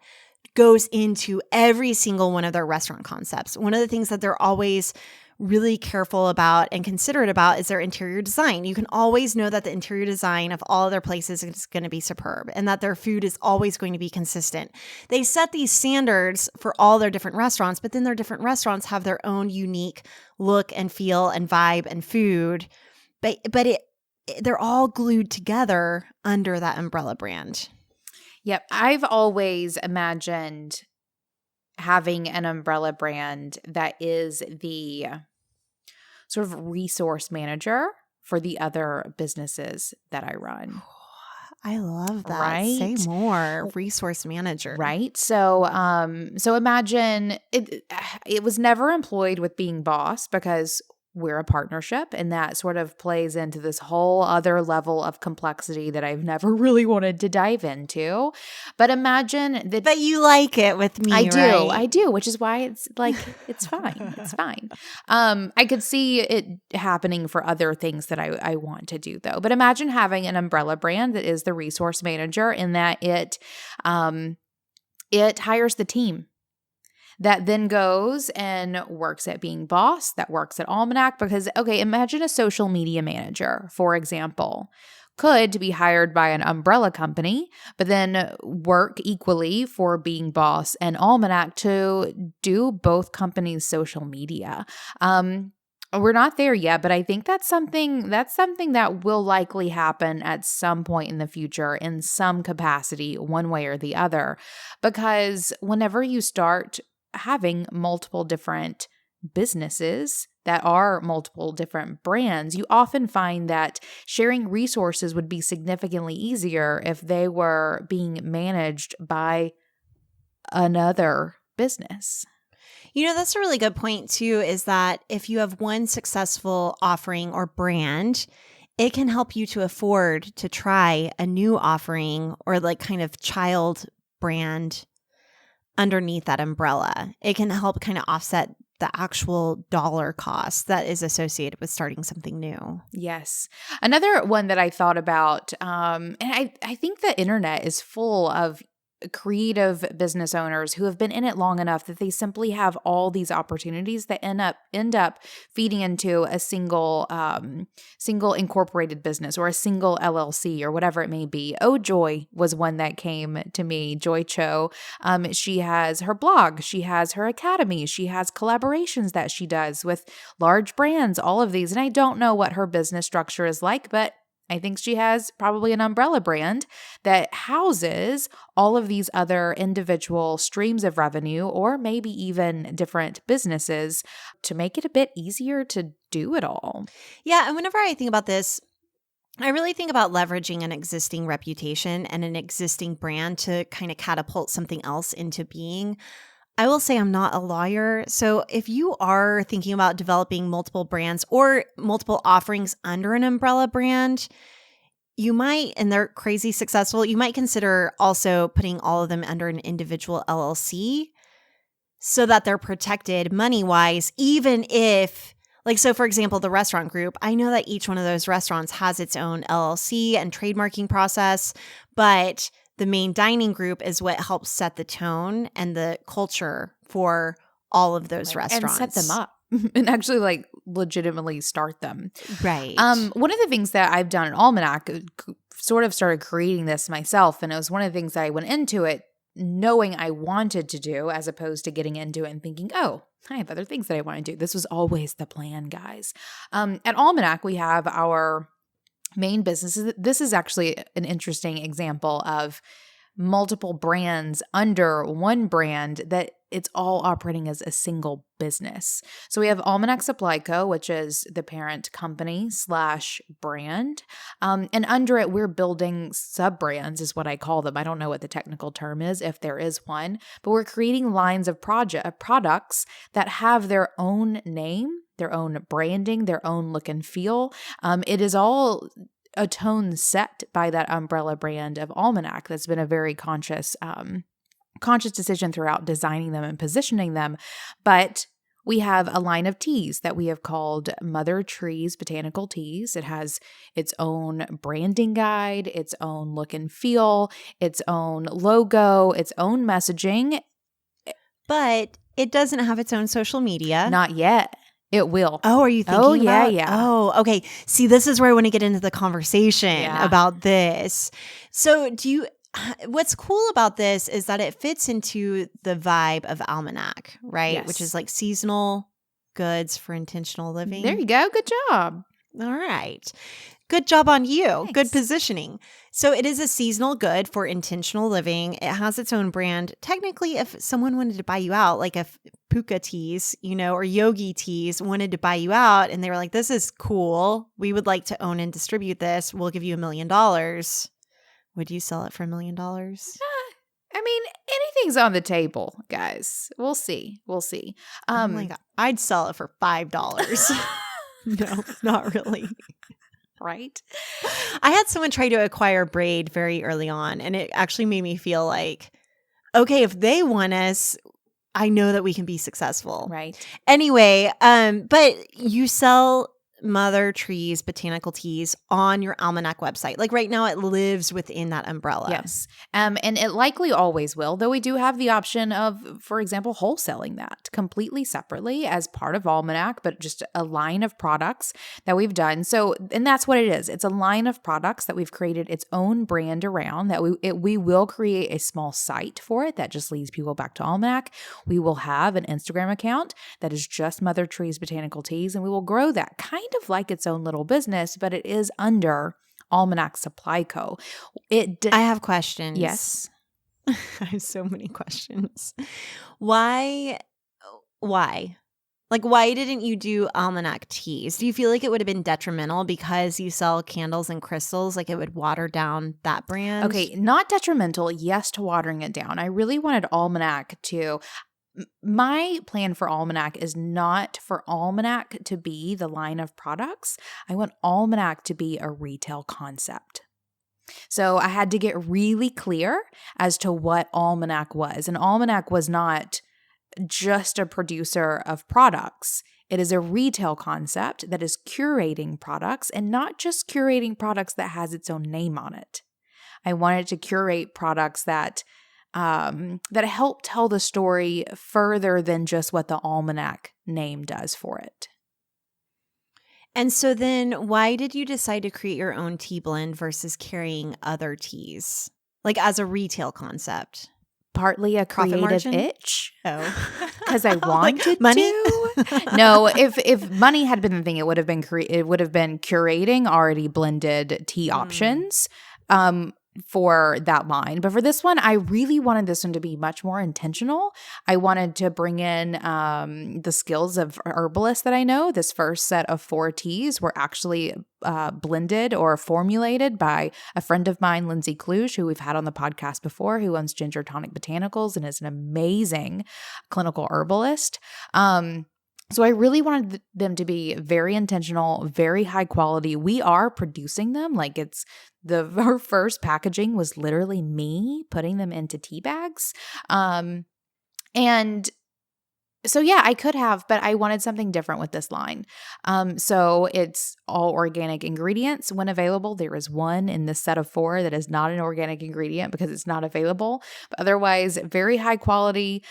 goes into every single one of their restaurant concepts. One of the things that they're always really careful about and considerate about is their interior design. You can always know that the interior design of all of their places is going to be superb and that their food is always going to be consistent. They set these standards for all their different restaurants, but then their different restaurants have their own unique look and feel and vibe and food. But they're all glued together under that umbrella brand. Yep. I've always imagined having an umbrella brand that is the sort of resource manager for the other businesses that I run. I love that. Right? Say more. Resource manager. Right. So imagine it was never employed with being boss because we're a partnership, and that sort of plays into this whole other level of complexity that I've never really wanted to dive into. But imagine that. But you like it with me, I do, which is why it's like, it's fine. It's fine. I could see it happening for other things that I want to do though. But imagine having an umbrella brand that is the resource manager in that it hires the team that then goes and works at being boss, that works at Almanac. Because, okay, imagine a social media manager, for example, could be hired by an umbrella company, but then work equally for being boss and Almanac to do both companies' social media. We're not there yet, but I think that's something that will likely happen at some point in the future in some capacity, one way or the other. Because whenever you start having multiple different businesses that are multiple different brands, you often find that sharing resources would be significantly easier if they were being managed by another business. That's a really good point too, is that if you have one successful offering or brand, it can help you to afford to try a new offering or like kind of child brand underneath that umbrella. It can help kind of offset the actual dollar cost that is associated with starting something new. Yes. Another one that I thought about, and I think the internet is full of creative business owners who have been in it long enough that they simply have all these opportunities that end up feeding into a single incorporated business or a single LLC or whatever it may be. Oh, Joy was one that came to me. Joy Cho. She has her blog, she has her academy, she has collaborations that she does with large brands, all of these. And I don't know what her business structure is like, but I think she has probably an umbrella brand that houses all of these other individual streams of revenue or maybe even different businesses to make it a bit easier to do it all. Yeah. And whenever I think about this, I really think about leveraging an existing reputation and an existing brand to kind of catapult something else into being. I will say I'm not a lawyer. So if you are thinking about developing multiple brands or multiple offerings under an umbrella brand, you might, and they're crazy successful, you might consider also putting all of them under an individual LLC so that they're protected money-wise, even if, like, so for example, the restaurant group, I know that each one of those restaurants has its own LLC and trademarking process, but the main dining group is what helps set the tone and the culture for all of those restaurants. And set them up and actually like legitimately start them. Right. One of the things that I've done at Almanac, sort of started creating this myself. And it was one of the things that I went into it knowing I wanted to do as opposed to getting into it and thinking, oh, I have other things that I want to do. This was always the plan, guys. At Almanac, we have our main businesses. This is actually an interesting example of multiple brands under one brand that it's all operating as a single business. So we have Almanac Supply Co., which is the parent company / brand. And under it, we're building sub-brands is what I call them. I don't know what the technical term is, if there is one, but we're creating lines of products that have their own name, their own branding, their own look and feel. It is all a tone set by that umbrella brand of Almanac. That's been a very conscious decision throughout designing them and positioning them. But we have a line of teas that we have called Mother Trees Botanical Teas. It has its own branding guide, its own look and feel, its own logo, its own messaging. But it doesn't have its own social media. Not yet. It will. Oh, are you thinking Oh, about? yeah. Oh, okay. See, this is where I want to get into the conversation about this. So what's cool about this is that it fits into the vibe of Almanac, right? Yes. Which is like seasonal goods for intentional living. There you go. Good job. All right. Good job on you. Thanks. Good positioning. So it is a seasonal good for intentional living. It has its own brand. Technically, if someone wanted to buy you out, like if Puka Teas, or Yogi Teas wanted to buy you out and they were like, this is cool. We would like to own and distribute this. We'll give you $1 million. Would you sell it for $1 million? I mean, anything's on the table, guys. We'll see. Oh my God. I'd sell it for $5. No, not really. Right? I had someone try to acquire Braid very early on, and it actually made me feel like, okay, if they want us, I know that we can be successful. Right. Anyway, but you sell Mother Trees Botanical Teas on your Almanac website. Like right now, it lives within that umbrella. Yes. And it likely always will, though we do have the option of, for example, wholesaling that completely separately as part of Almanac, but just a line of products that we've done. So, and that's what it is. It's a line of products that we've created its own brand around that we will create a small site for it that just leads people back to Almanac. We will have an Instagram account that is just Mother Trees Botanical Teas, and we will grow that kind of like its own little business, but it is under Almanac Supply Co. I have questions. Yes. I have so many questions. Why? Like, why didn't you do Almanac Teas? Do you feel like it would have been detrimental because you sell candles and crystals? Like it would water down that brand? Okay, not detrimental, yes, to watering it down. I really wanted Almanac to my plan for Almanac is not for Almanac to be the line of products. I want Almanac to be a retail concept. So I had to get really clear as to what Almanac was. And Almanac was not just a producer of products. It is a retail concept that is curating products, and not just curating products that has its own name on it. I wanted to curate products that help tell the story further than just what the Almanac name does for it. And so then why did you decide to create your own tea blend versus carrying other teas, like as a retail concept? Partly a creative itch. Oh, because I wanted money? to. No, if money had been the thing, it would have been curating already blended tea options for that line. But for this one, I really wanted this one to be much more intentional. I wanted to bring in the skills of herbalists that I know. This first set of 4 teas were actually blended or formulated by a friend of mine, Lindsay Kluge, who we've had on the podcast before, who owns Ginger Tonic Botanicals and is an amazing clinical herbalist. So I really wanted them to be very intentional, very high quality. We are producing them. Like our first packaging was literally me putting them into tea bags. And so yeah, I could have, but I wanted something different with this line. So it's all organic ingredients when available. There is one in this set of 4 that is not an organic ingredient because it's not available. But otherwise, very high quality,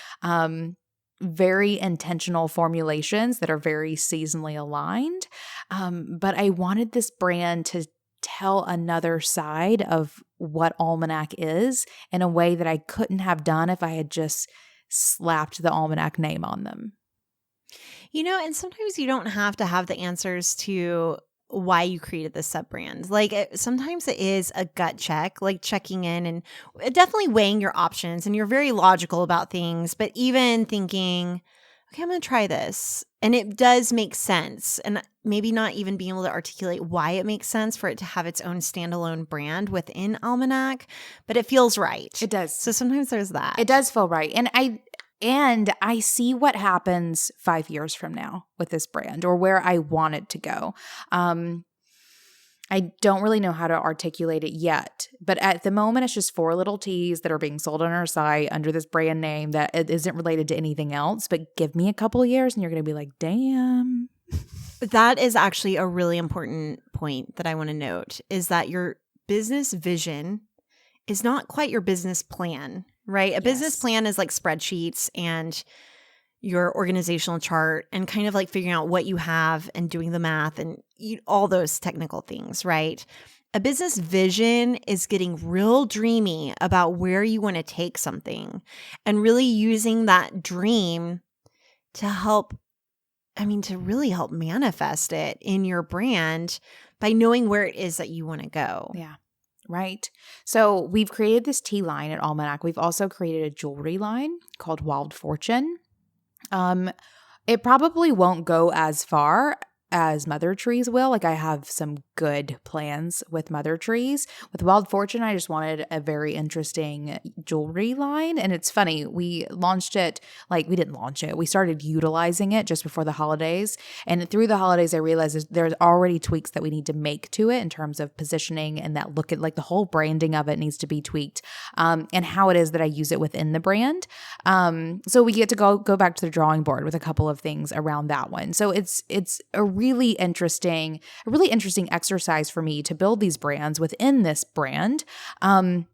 very intentional formulations that are very seasonally aligned. But I wanted this brand to tell another side of what Almanac is in a way that I couldn't have done if I had just slapped the Almanac name on them. And sometimes you don't have to have the answers to why you created this sub-brand. Like sometimes it is a gut check, like checking in and definitely weighing your options, and you're very logical about things, but even thinking, okay, I'm going to try this. And it does make sense. And maybe not even being able to articulate why it makes sense for it to have its own standalone brand within Almanac, but it feels right. It does. So sometimes there's that. It does feel right. And I see what happens 5 years from now with this brand, or where I want it to go. I don't really know how to articulate it yet, but at the moment, it's just 4 little teas that are being sold on our site under this brand name that it isn't related to anything else. But give me a couple of years and you're going to be like, damn. That is actually a really important point that I want to note, is that your business vision is not quite your business plan, right? A business plan is like spreadsheets and your organizational chart and kind of like figuring out what you have and doing the math and all those technical things, right? A business vision is getting real dreamy about where you want to take something and really using that dream to really help manifest it in your brand by knowing where it is that you want to go. Yeah. Right. So we've created this tea line at Almanac. We've also created a jewelry line called Wild Fortune. It probably won't go as far as Mother Trees will. Like I have some good plans with Mother Trees. With Wild Fortune, I just wanted a very interesting jewelry line. And it's funny, we launched it, we didn't launch it. We started utilizing it just before the holidays. And through the holidays, I realized there's already tweaks that we need to make to it in terms of positioning, and that look at the whole branding of it needs to be tweaked, and how it is that I use it within the brand. So we get to go back to the drawing board with a couple of things around that one. So it's a really interesting exercise for me to build these brands within this brand. And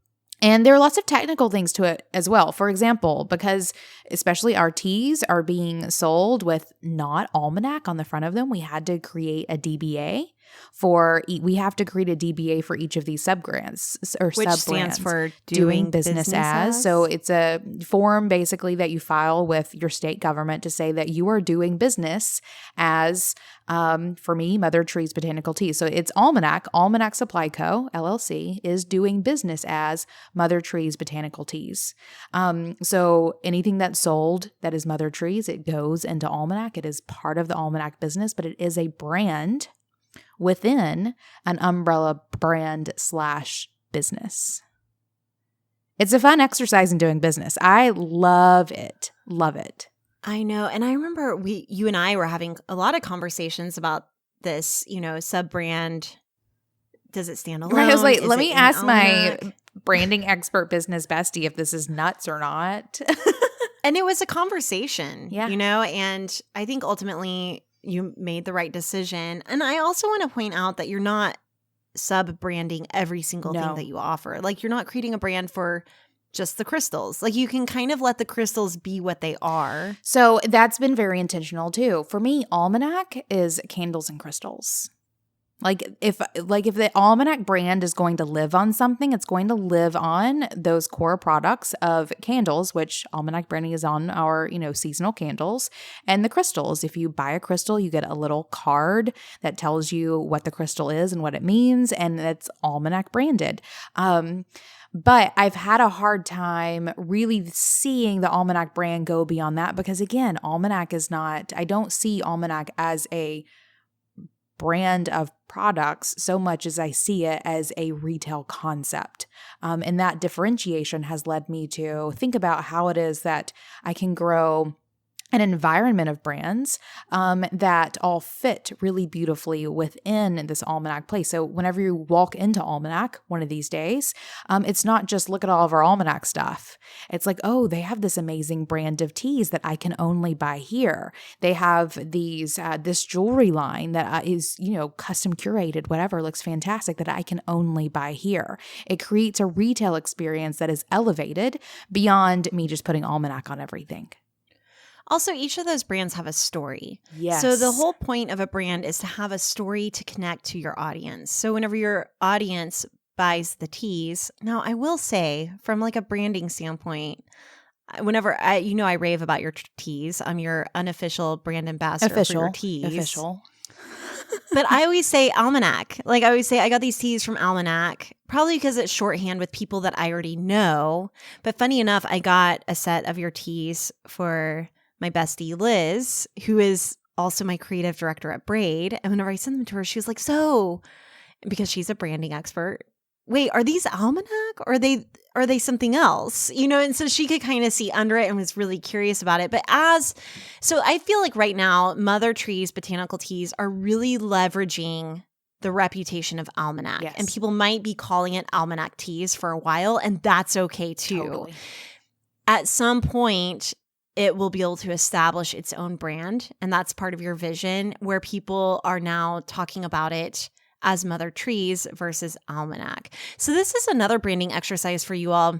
there are lots of technical things to it as well. For example, because especially our teas are being sold with not Almanac on the front of them, we had to create a DBA for each of these sub-brands or which sub-brands. Stands for doing business as. So it's a form basically that you file with your state government to say that you are doing business as, for me, Mother Trees Botanical Tea. So it's Almanac Supply Co. LLC is doing business as Mother Trees Botanical Teas. So anything that's sold that is Mother Trees, it goes into Almanac. It is part of the Almanac business, but it is a brand within an umbrella brand / business. It's a fun exercise in doing business. I love it. Love it. I know. And I remember you and I were having a lot of conversations about this, sub-brand. Does it stand alone? Right. I was like, Is let it me in ask my Almanac? branding expert business bestie if this is nuts or not. And it was a conversation, Yeah. and I think ultimately you made the right decision. And I also want to point out that you're not sub-branding every single thing that you offer. Like, you're not creating a brand for just the crystals. Like, you can kind of let the crystals be what they are. So that's been very intentional too. For me, Almanac is candles and crystals. Like if the Almanac brand is going to live on something, it's going to live on those core products of candles, which Almanac branding is on our, seasonal candles, and the crystals. If you buy a crystal, you get a little card that tells you what the crystal is and what it means, and it's Almanac branded. But I've had a hard time really seeing the Almanac brand go beyond that because, again, Almanac is not, I don't see Almanac as a brand of products so much as I see it as a retail concept. And that differentiation has led me to think about how it is that I can grow an environment of brands that all fit really beautifully within this Almanac place. So whenever you walk into Almanac one of these days, it's not just look at all of our Almanac stuff. It's like, oh, they have this amazing brand of teas that I can only buy here. They have this jewelry line that is, custom curated, whatever, looks fantastic that I can only buy here. It creates a retail experience that is elevated beyond me just putting Almanac on everything. Also, each of those brands have a story. Yes. So the whole point of a brand is to have a story to connect to your audience. So whenever your audience buys the teas, now I will say from like a branding standpoint, whenever I rave about your teas. I'm your unofficial brand ambassador for your teas. Official. But I always say Almanac. Like I always say, I got these teas from Almanac, probably because it's shorthand with people that I already know. But funny enough, I got a set of your teas for my bestie, Liz, who is also my creative director at Braid. And whenever I sent them to her, she was like, so, because she's a branding expert, wait, are these Almanac or are they something else? And so she could kind of see under it and was really curious about it. But so I feel like right now, Mother Trees Botanical Teas are really leveraging the reputation of Almanac. Yes. And people might be calling it Almanac Teas for a while, and that's okay too. Totally. At some point, it will be able to establish its own brand. And that's part of your vision where people are now talking about it as Mother Trees versus Almanac. So this is another branding exercise for you all.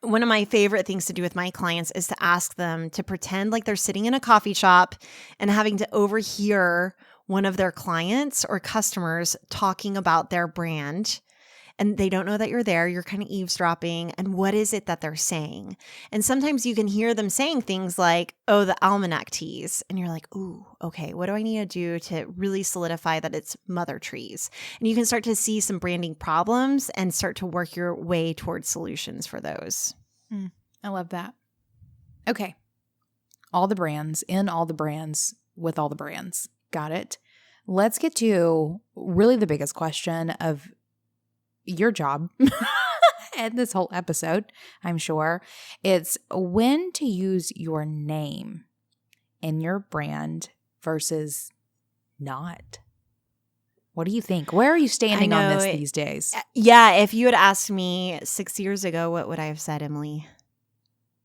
One of my favorite things to do with my clients is to ask them to pretend like they're sitting in a coffee shop and having to overhear one of their clients or customers talking about their brand. And they don't know that you're there. You're kind of eavesdropping. And what is it that they're saying? And sometimes you can hear them saying things like, oh, the Almanac teas. And you're like, ooh, okay, what do I need to do to really solidify that it's Mother Trees? And you can start to see some branding problems and start to work your way towards solutions for those. I love that. Okay. All the brands, in all the brands, with all the brands. Got it. Let's get to really the biggest question of your job and this whole episode, I'm sure. It's when to use your name in your brand versus not. What do you think? Where are you standing on this these days? Yeah, if you had asked me 6 years ago, what would I have said, Emily?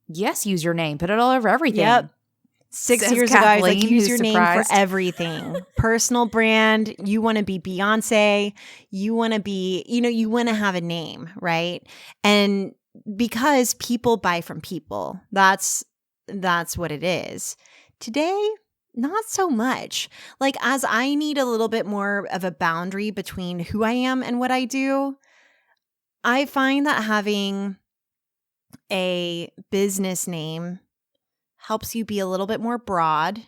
Yes, use your name. Put it all over everything. Yep. 6 Says years ago, I was like, Kathleen, use who's your name surprised. for everything. Personal brand. You want to be Beyonce. You want to be, you want to have a name, right? And because people buy from people, that's what it is. Today, not so much. Like, as I need a little bit more of a boundary between who I am and what I do, I find that having a business name helps you be a little bit more broad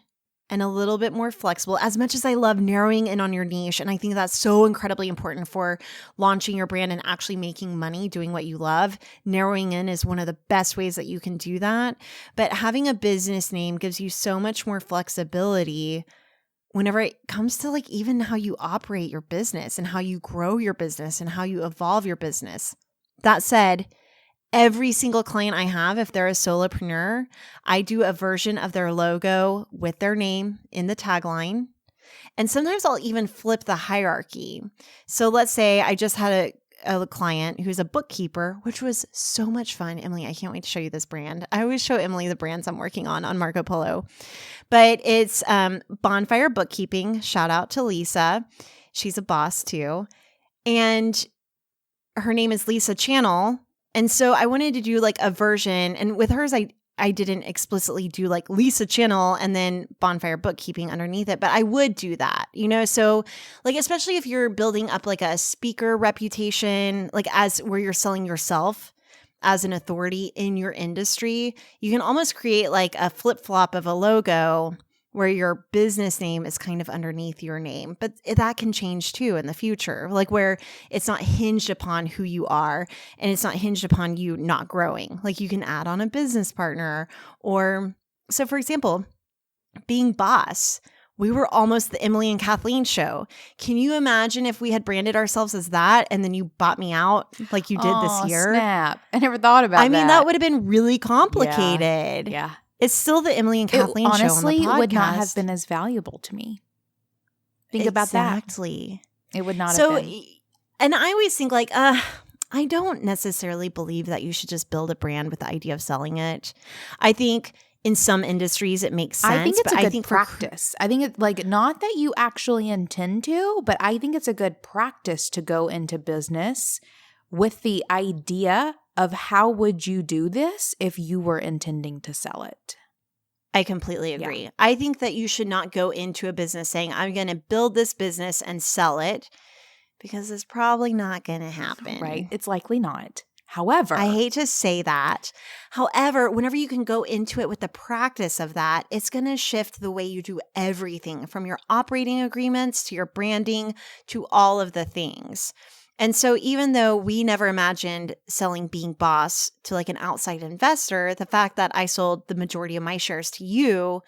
and a little bit more flexible. As much as I love narrowing in on your niche, and I think that's so incredibly important for launching your brand and actually making money doing what you love, narrowing in is one of the best ways that you can do that. But having a business name gives you so much more flexibility whenever it comes to like even how you operate your business and how you grow your business and how you evolve your business. That said, every single client I have, if they're a solopreneur, I do a version of their logo with their name in the tagline. And sometimes I'll even flip the hierarchy. So let's say I just had a client who's a bookkeeper, which was so much fun. Emily, I can't wait to show you this brand. I always show Emily the brands I'm working on Marco Polo. But it's Bonfire Bookkeeping. Shout out to Lisa. She's a boss too. And her name is Lisa Channel. And so I wanted to do like a version. And with hers, I didn't explicitly do like Lisa Channel and then Bonfire Bookkeeping underneath it, but I would do that, So like, especially if you're building up like a speaker reputation, like as where you're selling yourself as an authority in your industry, you can almost create like a flip-flop of a logo where your business name is kind of underneath your name. But that can change too in the future, like where it's not hinged upon who you are and it's not hinged upon you not growing. Like you can add on a business partner so for example, being boss, we were almost the Emily and Kathleen show. Can you imagine if we had branded ourselves as that and then you bought me out like you did this year? Snap. I never thought about that. I mean, that would have been really complicated. Yeah. It's still the Emily and Kathleen show on the podcast. Honestly, would not have been as valuable to me. Think about that. Exactly. It would not have been. And I always think like, I don't necessarily believe that you should just build a brand with the idea of selling it. I think in some industries it makes sense. I think it's a good practice. I think it's like not that you actually intend to, but I think it's a good practice to go into business with the idea of how would you do this if you were intending to sell it. I completely agree. Yeah. I think that you should not go into a business saying, I'm going to build this business and sell it, because it's probably not going to happen. Right. It's likely not. However, I hate to say that. However, whenever you can go into it with the practice of that, it's going to shift the way you do everything from your operating agreements to your branding to all of the things. And so even though we never imagined selling Being Boss to like an outside investor, the fact that I sold the majority of my shares to you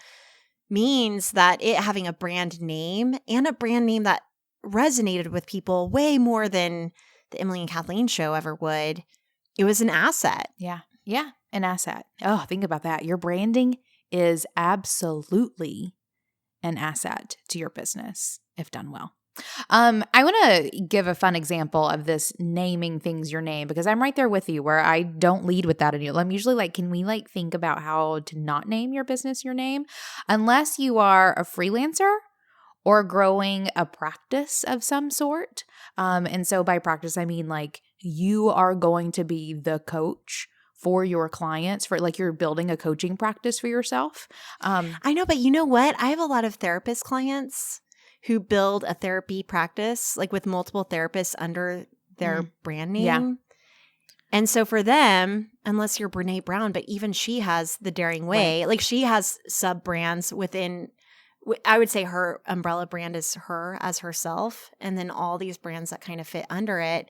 means that it having a brand name and a brand name that resonated with people way more than the Emily and Kathleen show ever would, it was an asset. Yeah. Yeah. An asset. Oh, think about that. Your branding is absolutely an asset to your business if done well. I want to give a fun example of this naming things your name, because I'm right there with you where I don't lead with that. And I'm usually like, can we like think about how to not name your business your name? Unless you are a freelancer or growing a practice of some sort. And so by practice, I mean like you are going to be the coach for your clients, for like you're building a coaching practice for yourself. I know, but you know what? I have a lot of therapist clients who build a therapy practice, like with multiple therapists under their brand name. Yeah. And so for them, unless you're Brene Brown, but even she has the Daring Way, Right. like she has sub-brands within, I would say her umbrella brand is her as herself, and then all these brands that kind of fit under it.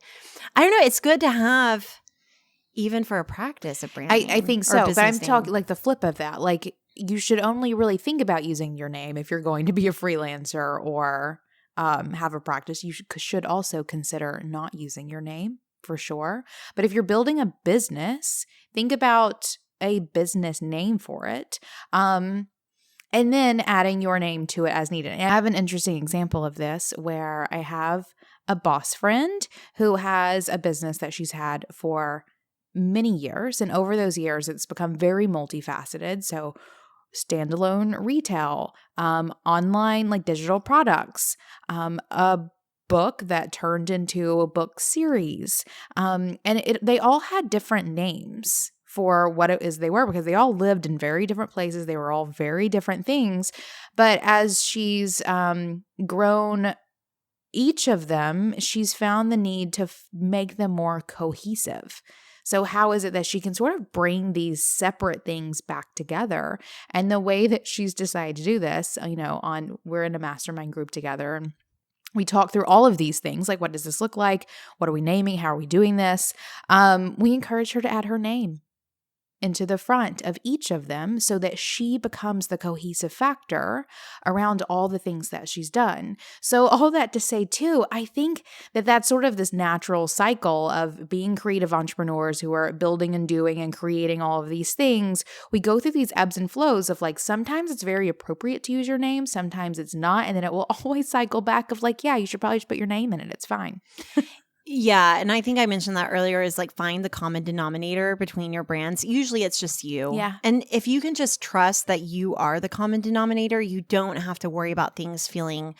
I don't know. It's good to have, even for a practice, a brand name. I think so, but I'm talking like the flip of that. Like you should only really think about using your name if you're going to be a freelancer or have a practice. You should also consider not using your name for sure. But if you're building a business, think about a business name for it. And then adding your name to it as needed. And I have an interesting example of this where I have a boss friend who has a business that she's had for many years. And over those years, it's become very multifaceted. So standalone retail, online like digital products, a book that turned into a book series. And they all had different names for what it is they were, because they all lived in very different places. They were all very different things. But as she's grown each of them, she's found the need to make them more cohesive. So how is it that she can sort of bring these separate things back together? And the way that she's decided to do this, we're in a mastermind group together, and we talk through all of these things, like what does this look like? What are we naming? How are we doing this? We encourage her to add her name. into the front of each of them so that she becomes the cohesive factor around all the things that she's done. So all that to say too, I think that that's sort of this natural cycle of being creative entrepreneurs who are building and doing and creating all of these things. We go through these ebbs and flows of like, sometimes it's very appropriate to use your name, sometimes it's not. And then it will always cycle back of like, yeah, you should probably just put your name in it. It's fine. Yeah. And I think I mentioned that earlier is like find the common denominator between your brands. Usually it's just you. Yeah. And if you can just trust that you are the common denominator, you don't have to worry about things feeling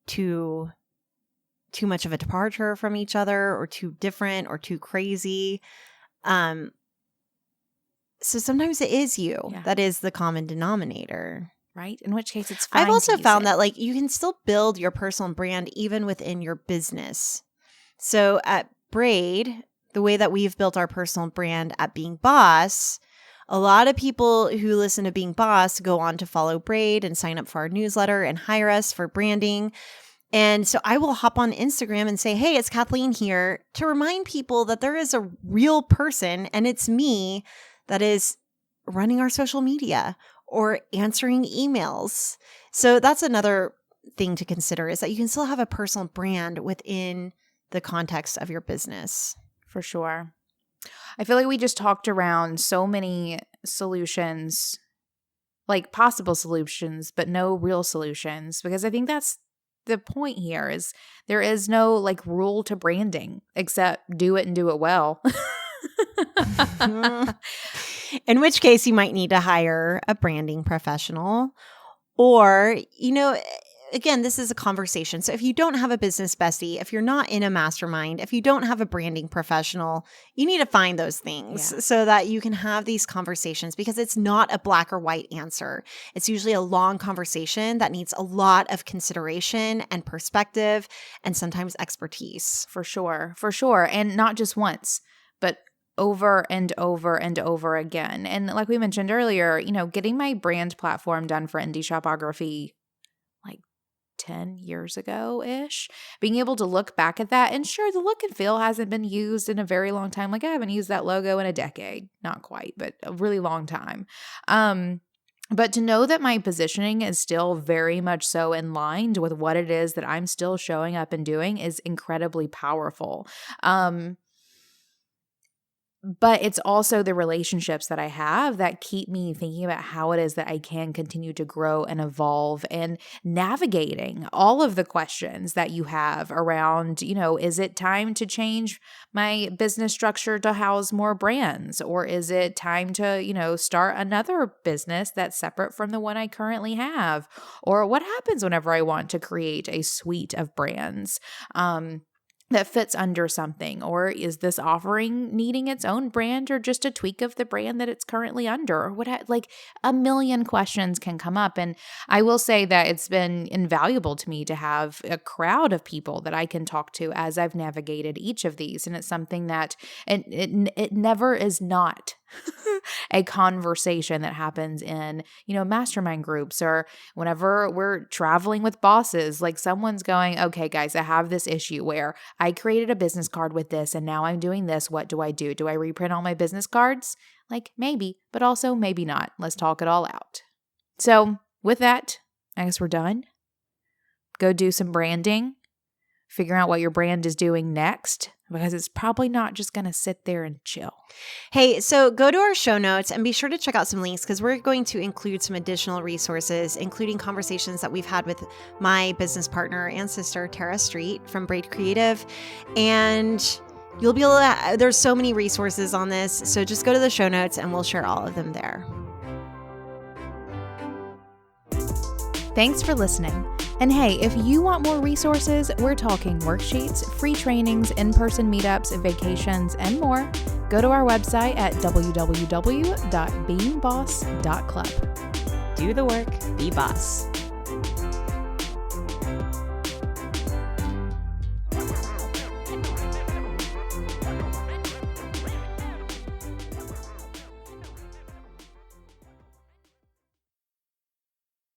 too much of a departure from each other or too different or too crazy. So sometimes it is you that is the common denominator. Right? In which case it's fine. I've also found that like you can still build your personal brand even within your business. So at Braid, the way that we've built our personal brand at Being Boss, a lot of people who listen to Being Boss go on to follow Braid and sign up for our newsletter and hire us for branding. And so I will hop on Instagram and say, hey, it's Kathleen here, to remind people that there is a real person and it's me that is running our social media or answering emails. So that's another thing to consider, is that you can still have a personal brand within the context of your business. For sure. I feel like we just talked around so many solutions, like possible solutions, but no real solutions, because I think that's the point here is there is no like rule to branding except do it and do it well. In which case you might need to hire a branding professional or, again, this is a conversation. So if you don't have a business bestie, if you're not in a mastermind, if you don't have a branding professional, you need to find those things so that you can have these conversations, because it's not a black or white answer. It's usually a long conversation that needs a lot of consideration and perspective and sometimes expertise. For sure. For sure. And not just once, but over and over and over again. And like we mentioned earlier, getting my brand platform done for Indie Shopography 10 years ago-ish, being able to look back at that, and sure, the look and feel hasn't been used in a very long time. Like I haven't used that logo in a decade, not quite, but a really long time. But to know that my positioning is still very much so in line with what it is that I'm still showing up and doing is incredibly powerful. But it's also the relationships that I have that keep me thinking about how it is that I can continue to grow and evolve, and navigating all of the questions that you have around, is it time to change my business structure to house more brands? Or is it time to, start another business that's separate from the one I currently have? Or what happens whenever I want to create a suite of brands? That fits under something? Or is this offering needing its own brand or just a tweak of the brand that it's currently under? Or like a million questions can come up. And I will say that it's been invaluable to me to have a crowd of people that I can talk to as I've navigated each of these. And it's something that it never is not a conversation that happens in, mastermind groups, or whenever we're traveling with bosses, like someone's going, okay, guys, I have this issue where I created a business card with this and now I'm doing this. What do I do? Do I reprint all my business cards? Like maybe, but also maybe not. Let's talk it all out. So with that, I guess we're done. Go do some branding. Figure out what your brand is doing next, because it's probably not just going to sit there and chill. Hey, so go to our show notes and be sure to check out some links, because we're going to include some additional resources, including conversations that we've had with my business partner and sister, Tara Street from Braid Creative. And you'll be able to, there's so many resources on this. So just go to the show notes and we'll share all of them there. Thanks for listening. And hey, if you want more resources, we're talking worksheets, free trainings, in-person meetups, vacations, and more. Go to our website at www.beingboss.club. Do the work, be boss.